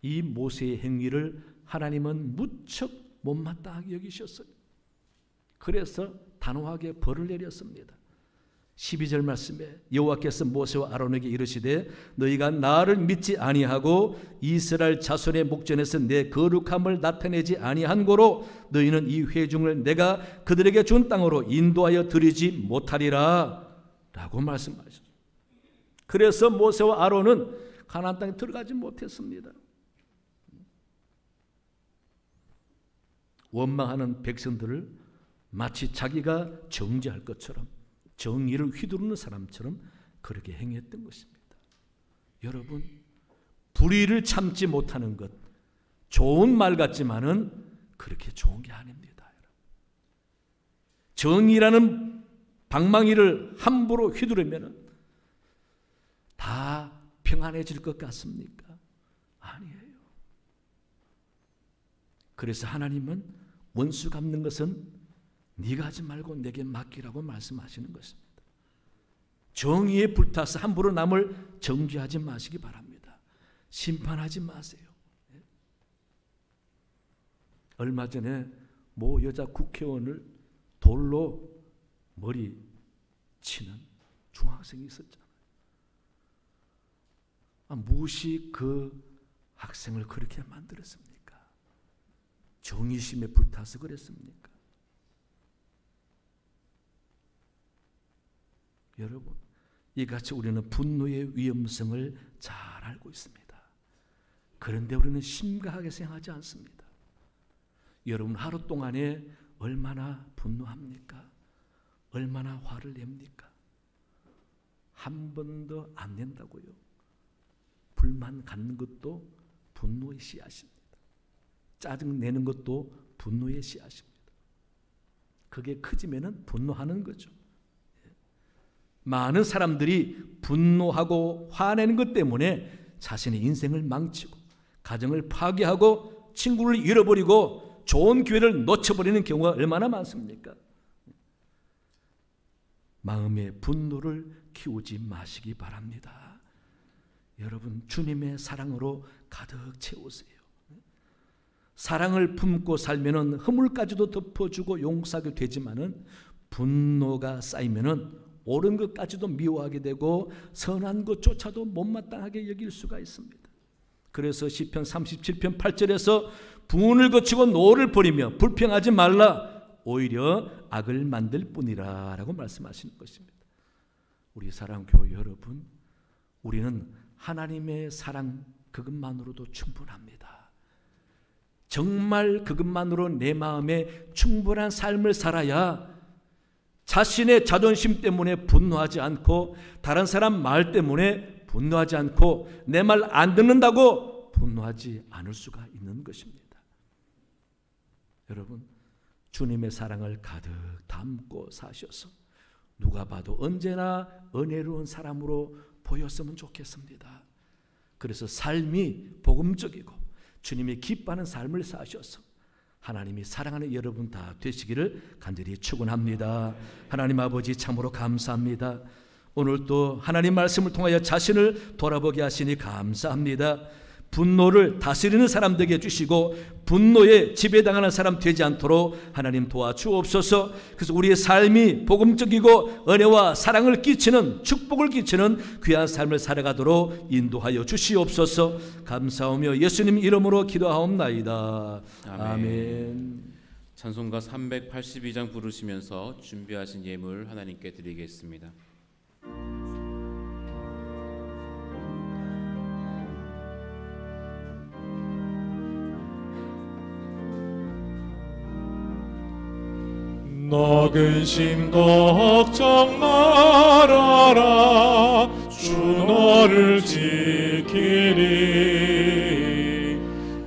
[SPEAKER 1] 이 모세의 행위를 하나님은 무척 못마땅하게 여기셨어요. 그래서 단호하게 벌을 내렸습니다. 12절 말씀에 여호와께서 모세와 아론에게 이르시되 너희가 나를 믿지 아니하고 이스라엘 자손의 목전에서 내 거룩함을 나타내지 아니한 고로 너희는 이 회중을 내가 그들에게 준 땅으로 인도하여 드리지 못하리라 라고 말씀하셨어요. 그래서 모세와 아론은 가나안 땅에 들어가지 못했습니다. 원망하는 백성들을 마치 자기가 정죄할 것처럼 정의를 휘두르는 사람처럼 그렇게 행했던 것입니다. 여러분, 불의를 참지 못하는 것 좋은 말 같지만은 그렇게 좋은 게 아닙니다. 정의라는 방망이를 함부로 휘두르면 다 평안해질 것 같습니까? 아니에요. 그래서 하나님은 원수 갚는 것은 네가 하지 말고 내게 맡기라고 말씀하시는 것입니다. 정의에 불타서 함부로 남을 정죄하지 마시기 바랍니다. 심판하지 마세요. 얼마 전에 모 여자 국회의원을 돌로 머리 치는 중학생이 있었잖아요. 무엇이 그 학생을 그렇게 만들었습니까? 정의심에 불타서 그랬습니까? 여러분, 이같이 우리는 분노의 위험성을 잘 알고 있습니다. 그런데 우리는 심각하게 생각하지 않습니다. 여러분, 하루 동안에 얼마나 분노합니까? 얼마나 화를 냅니까? 한 번도 안 낸다고요. 불만 갖는 것도 분노의 씨앗입니다. 짜증 내는 것도 분노의 씨앗입니다. 그게 커지면은 분노하는 거죠. 많은 사람들이 분노하고 화내는 것 때문에 자신의 인생을 망치고 가정을 파괴하고 친구를 잃어버리고 좋은 기회를 놓쳐버리는 경우가 얼마나 많습니까? 마음의 분노를 키우지 마시기 바랍니다. 여러분, 주님의 사랑으로 가득 채우세요. 사랑을 품고 살면은 허물까지도 덮어주고 용서하게 되지만은 분노가 쌓이면은 옳은 것까지도 미워하게 되고 선한 것조차도 못마땅하게 여길 수가 있습니다. 그래서 시편 37편 8절에서 분을 거치고 노를 버리며 불평하지 말라, 오히려 악을 만들 뿐이라 라고 말씀하시는 것입니다. 우리 사랑교회 여러분, 우리는 하나님의 사랑 그것만으로도 충분합니다. 정말 그것만으로 내 마음에 충분한 삶을 살아야 자신의 자존심 때문에 분노하지 않고 다른 사람 말 때문에 분노하지 않고 내 말 안 듣는다고 분노하지 않을 수가 있는 것입니다. 여러분, 주님의 사랑을 가득 담고 사셔서 누가 봐도 언제나 은혜로운 사람으로 보였으면 좋겠습니다. 그래서 삶이 복음적이고 주님이 기뻐하는 삶을 사셔서 하나님이 사랑하는 여러분 다 되시기를 간절히 축원합니다. 하나님 아버지, 참으로 감사합니다. 오늘 또 하나님 말씀을 통하여 자신을 돌아보게 하시니 감사합니다. 분노를 다스리는 사람 되게 해주시고 분노에 지배당하는 사람 되지 않도록 하나님 도와주옵소서. 그래서 우리의 삶이 복음적이고 은혜와 사랑을 끼치는, 축복을 끼치는 귀한 삶을 살아가도록 인도하여 주시옵소서. 감사하며 예수님 이름으로 기도하옵나이다. 아멘.
[SPEAKER 2] 찬송가 382장 부르시면서 준비하신 예물 하나님께 드리겠습니다.
[SPEAKER 3] 너 근심 걱정 말아라, 주 너를 지키리.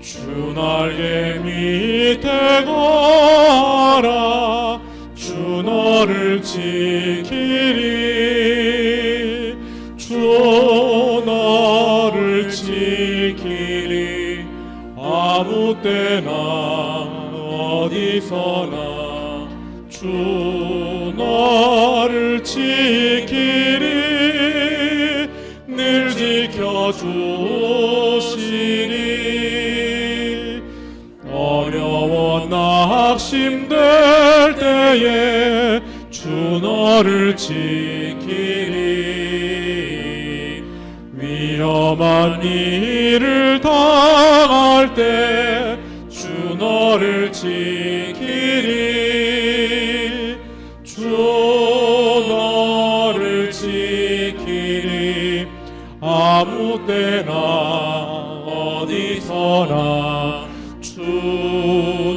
[SPEAKER 3] 주 날개 밑에 거하라, 주 너를 지키리. 주 너를 지키리. 아무 때나 어디서나 주 너를 지키리. 늘 지켜주시리. 어려워 낙심될 때에 주 너를 지키리. 위험한 일을 당할 때 주 너를 지키리. 주 너를 지키리. 아무 때나 어디서나 주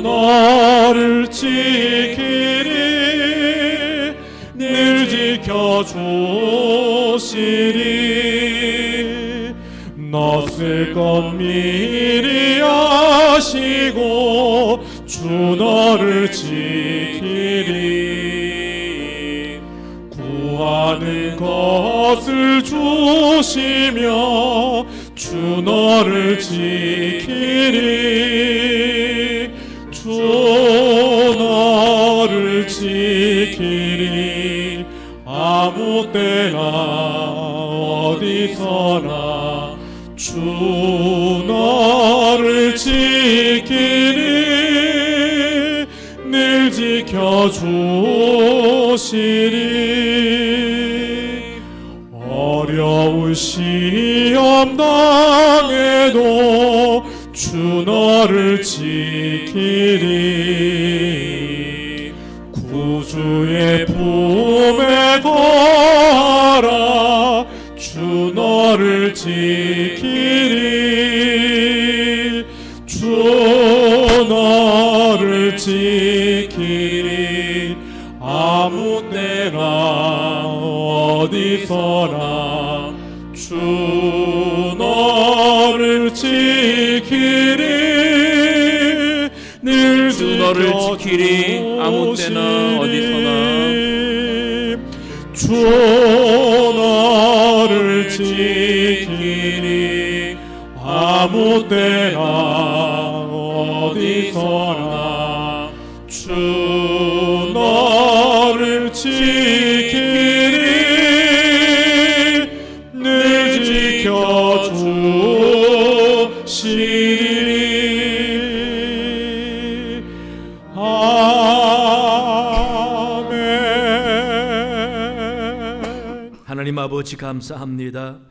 [SPEAKER 3] 너를 지키리. 늘 지켜주시리. 너 쓸 것 미리 아시고 주 너를 지키리. 구하는 것을 주시며 주 너를 지키리. 주 너를 지키리. 아무 때나 어디서나 주 너를 지키리. 늘 지켜주시리. 어려운 시험 당해도 주 너를 지키리. 구주의 품에 거하라. 지키리 주 너를 지키리 아무 때나 어디서나 주 너를 지키리 늘
[SPEAKER 2] 주 너를 지키리 아무 때나 어디서나
[SPEAKER 3] 주 너를 지키리 아무 때나 어디서나 주 너를 지키리 늘 지켜주시리. 아멘.
[SPEAKER 1] 하나님 아버지 감사합니다.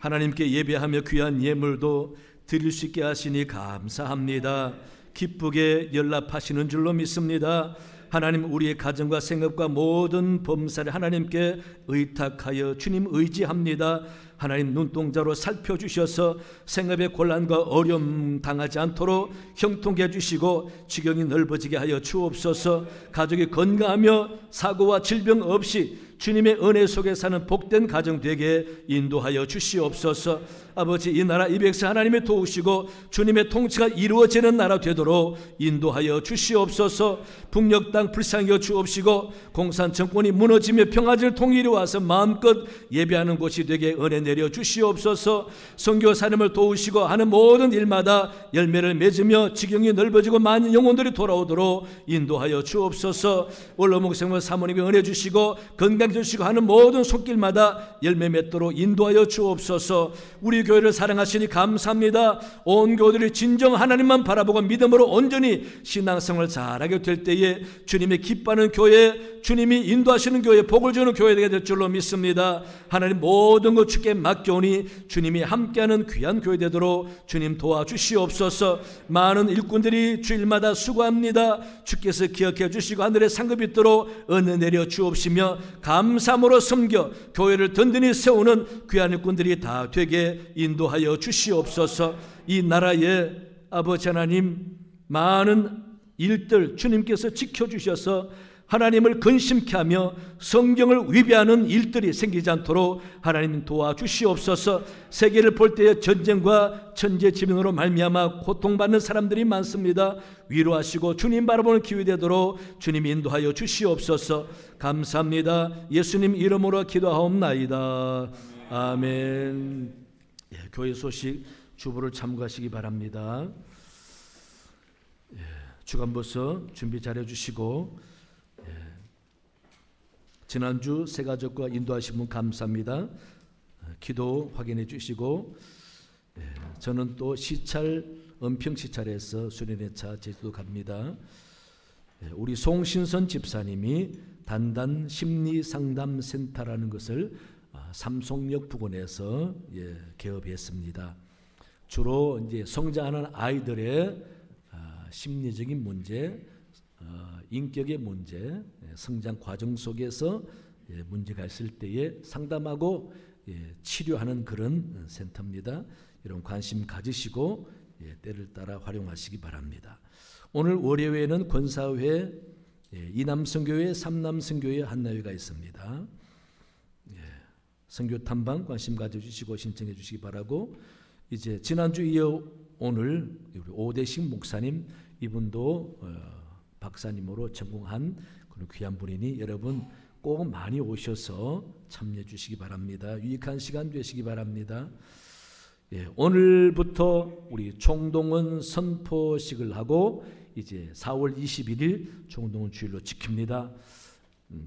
[SPEAKER 1] 하나님께 예배하며 귀한 예물도 드릴 수 있게 하시니 감사합니다. 기쁘게 연락하시는 줄로 믿습니다. 하나님, 우리의 가정과 생업과 모든 범사를 하나님께 의탁하여 주님 의지합니다. 하나님, 눈동자로 살펴주셔서 생업의 곤란과 어려움 당하지 않도록 형통케 해주시고 지경이 넓어지게 하여 주옵소서. 가족이 건강하며 사고와 질병 없이 주님의 은혜 속에 사는 복된 가정 되게 인도하여 주시옵소서. 아버지, 이 나라 이 백성 하나님의 도우시고 주님의 통치가 이루어지는 나라 되도록 인도하여 주시옵소서. 북녘 땅 불쌍히 여겨 주옵시고 공산 정권이 무너지며 평화를 통일이 와서 마음껏 예배하는 곳이 되게 은혜 내려 주시옵소서. 선교 사람을 도우시고 하는 모든 일마다 열매를 맺으며 지경이 넓어지고 많은 영혼들이 돌아오도록 인도하여 주옵소서. 원로 목사님 사모님께 은혜 주시고 건강 주시고 하는 모든 손길마다 열매 맺도록 인도하여 주옵소서. 우리 교회를 사랑하시니 감사합니다. 온 교회들이 진정 하나님만 바라보고 믿음으로 온전히 신앙생활을 잘하게 될 때에 주님이 기뻐하는 교회, 주님이 인도하시는 교회, 복을 주는 교회가 될 줄로 믿습니다. 하나님, 모든 것 주께 맡겨오니 주님이 함께하는 귀한 교회 되도록 주님 도와주시옵소서. 많은 일꾼들이 주일마다 수고합니다. 주께서 기억해 주시고 하늘에 상급이 있도록 은혜 내려 주옵시며 감사함으로 섬겨 교회를 든든히 세우는 귀한 일꾼들이 다 되게 인도하여 주시옵소서. 이 나라에 아버지 하나님, 많은 일들 주님께서 지켜주셔서 하나님을 근심케 하며 성경을 위배하는 일들이 생기지 않도록 하나님 도와주시옵소서. 세계를 볼 때에 전쟁과 천재지변으로 말미암아 고통받는 사람들이 많습니다. 위로하시고 주님 바라보는 기회 되도록 주님 인도하여 주시옵소서. 감사합니다. 예수님 이름으로 기도하옵나이다. 아멘. 예, 교회 소식 주보를 참고하시기 바랍니다. 예, 주간버서 준비 잘 해주시고, 지난주 새가족과 인도하신 분 감사합니다. 기도 확인해 주시고, 저는 또 시찰 은평 시찰에서 수련회차 제주도 갑니다. 우리 송신선 집사님이 단단 심리상담센터라는 것을 삼송역 부근에서 개업했습니다. 주로 이제 성장하는 아이들의 심리적인 문제, 인격의 문제, 성장 과정 속에서 문제가 있을 때에 상담하고 치료하는 그런 센터입니다. 여러분 관심 가지시고 때를 따라 활용하시기 바랍니다. 오늘 월요일에는 권사회, 이남선교회, 삼남선교회 한나회가 있습니다. 선교 탐방 관심 가져주시고 신청해 주시기 바라고, 이제 지난주 이어 오늘 우리 오대식 목사님, 이분도 박사님으로 전공한 그런 귀한 분이니 여러분 꼭 많이 오셔서 참여해 주시기 바랍니다. 유익한 시간 되시기 바랍니다. 오늘부터 우리 총동원 선포식을 하고 이제 4월 21일 총동원 주일로 지킵니다.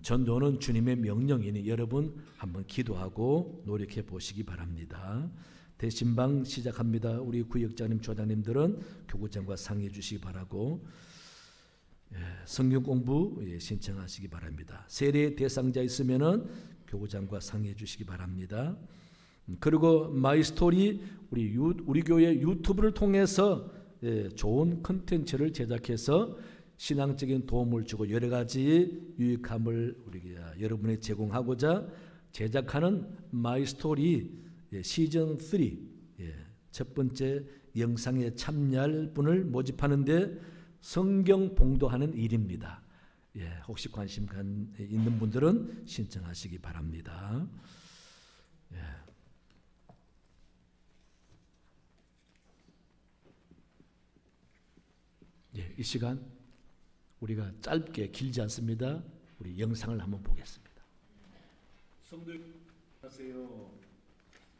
[SPEAKER 1] 전도는 주님의 명령이니 여러분 한번 기도하고 노력해 보시기 바랍니다. 대신방 시작합니다. 우리 구역장님, 조장님들은 교구장과 상의해 주시기 바라고, 성경 공부 신청하시기 바랍니다. 세례 대상자 있으면은 교구장과 상의해 주시기 바랍니다. 그리고 마이스토리 우리 교회 유튜브를 통해서 좋은 컨텐츠를 제작해서 신앙적인 도움을 주고 여러 가지 유익함을 우리가 여러분에 제공하고자 제작하는 마이스토리 시즌 3 첫 번째 영상에 참여할 분을 모집하는데 성경 봉독하는 일입니다. 혹시 관심 있는 분들은 신청하시기 바랍니다. 이 시간 우리가 짧게 길지 않습니다. 우리 영상을 한번 보겠습니다. 성도들 하세요.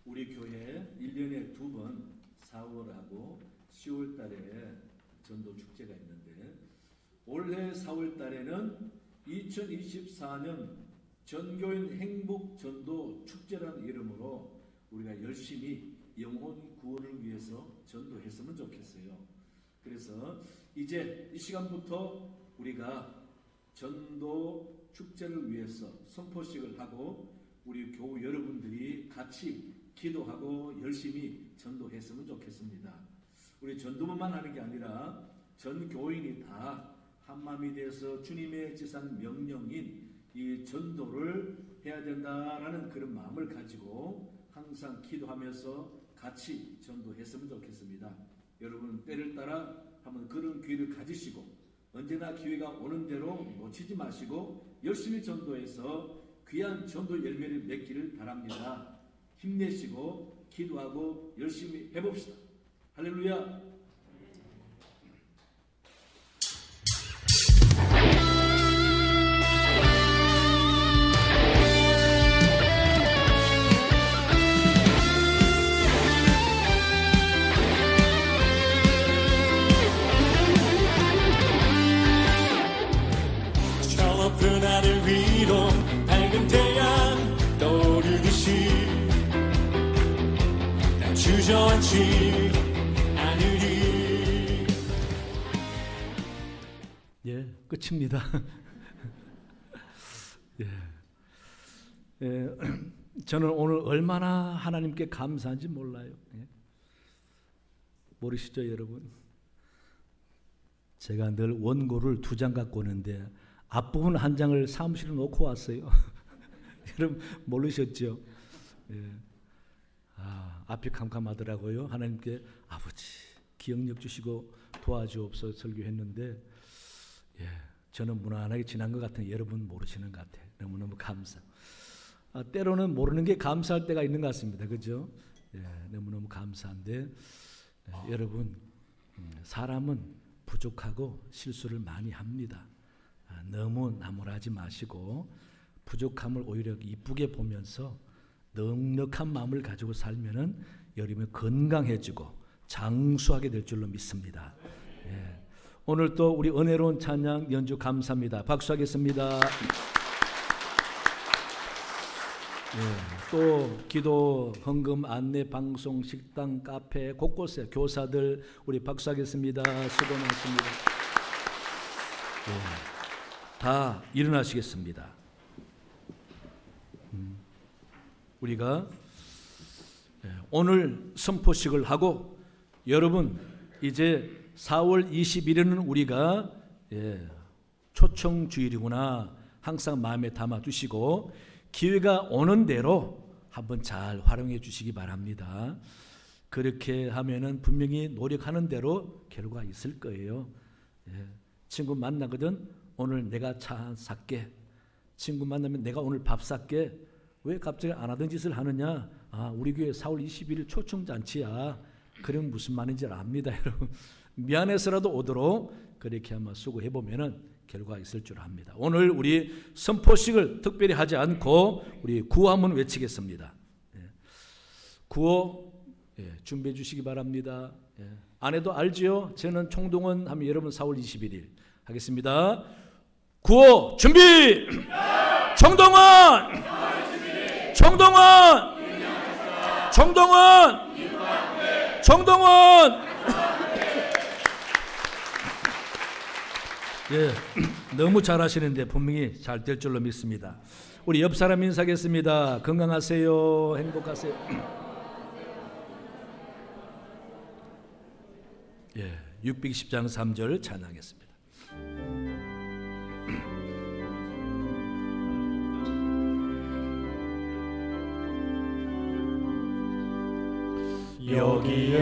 [SPEAKER 1] 우리 교회 1년에 2번 4월하고 10월 달에 전도 축제가 있는데 올해 4월 달에는 2024년 전교인 행복 전도 축제라는 이름으로 우리가 열심히 영혼 구원을 위해서 전도했으면 좋겠어요. 그래서 이제 이 시간부터 우리가 전도 축제를 위해서 선포식을 하고 우리 교우 여러분들이 같이 기도하고 열심히 전도했으면 좋겠습니다. 우리 전도만 하는 게 아니라 전 교인이 다 한마음이 돼서 주님의 지상 명령인 이 전도를 해야 된다라는 그런 마음을 가지고 항상 기도하면서 같이 전도했으면 좋겠습니다. 여러분 때를 따라 한번 그런 기회를 가지시고 언제나 기회가 오는 대로 놓치지 마시고 열심히 전도해서 귀한 전도 열매를 맺기를 바랍니다. 힘내시고 기도하고 열심히 해봅시다. 할렐루야.
[SPEAKER 3] 그 하늘 위로 밝은 태양 떠오르듯이 난 주저앉지 않으리.
[SPEAKER 1] 끝입니다. 저는 오늘 얼마나 하나님께 감사한지 몰라요. 모르시죠, 여러분? 제가 늘 원고를 2장 갖고 오는데 앞부분 1장을 사무실에 놓고 왔어요. 여러분 모르셨죠? 앞이 캄캄하더라고요. 하나님께 아버지 기억력 주시고 도와주옵소서 설교했는데 저는 무난하게 지난 것 같은 여러분 모르시는 것 같아요. 너무너무 감사. 때로는 모르는 게 감사할 때가 있는 것 같습니다. 그죠? 너무너무 감사한데 여러분 사람은 부족하고 실수를 많이 합니다. 너무 나무라지 마시고 부족함을 오히려 이쁘게 보면서 넉넉한 마음을 가지고 살면은 여러분이 건강해지고 장수하게 될 줄로 믿습니다. 오늘 또 우리 은혜로운 찬양 연주 감사합니다. 박수하겠습니다. 또 기도, 헌금, 안내, 방송, 식당, 카페 곳곳에 교사들 우리 박수하겠습니다. 수고 많습니다. 다 일어나시겠습니다. 우리가 오늘 선포식을 하고 여러분 이제 4월 21일은 우리가 초청 주일이구나 항상 마음에 담아 두시고 기회가 오는 대로 한번 잘 활용해 주시기 바랍니다. 그렇게 하면은 분명히 노력하는 대로 결과가 있을 거예요. 친구 만나거든 오늘 내가 차 살게. 친구 만나면 내가 오늘 밥 살게. 왜 갑자기 안 하던 짓을 하느냐? 우리 교회 4월 21일 초청잔치야. 그러면 무슨 말인지 압니다, 여러분. 미안해서라도 오도록 그렇게 한번 수고해보면은 결과가 있을 줄 압니다. 오늘 우리 선포식을 특별히 하지 않고 우리 구호 한번 외치겠습니다. 구호 준비해 주시기 바랍니다. 안 해도 알지요? 저는 총동원 하면 여러분 4월 21일 하겠습니다. 구호 준비! 총동원! 총동원! 총동원! 총동원! 너무 잘하시는데 분명히 잘 될 줄로 믿습니다. 우리 옆 사람 인사하겠습니다. 건강하세요. 행복하세요. 610장 3절 찬양했습니다.
[SPEAKER 3] 여기에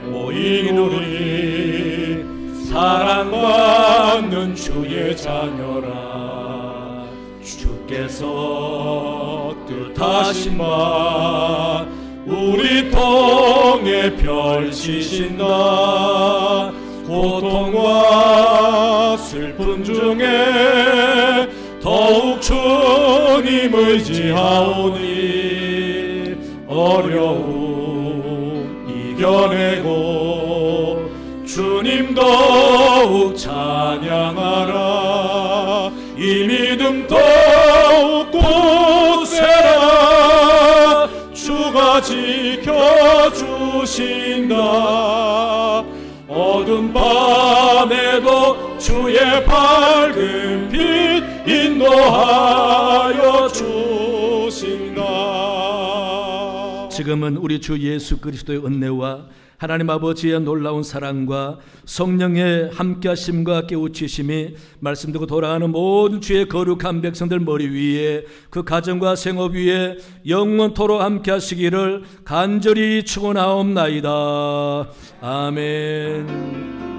[SPEAKER 3] 모인 우리 사랑받는 주의 자녀라. 주께서 뜻하신 바 우리 통해 펼치신다. 고통과 슬픔 중에 더욱 주님 의지하오니 어려움 이겨내고 주님 더욱 찬양하라. 이 믿음 더욱 굳세라. 주가 지켜주신다. 어두운 밤에도 주의 밝은 빛 인도하여 주신다.
[SPEAKER 1] 지금은 우리 주 예수 그리스도의 은혜와 하나님 아버지의 놀라운 사랑과 성령의 함께하심과 깨우치심이 말씀 듣고 돌아가는 모든 주의 거룩한 백성들 머리 위에, 그 가정과 생업 위에 영원토록 함께하시기를 간절히 축원하옵나이다. 아멘.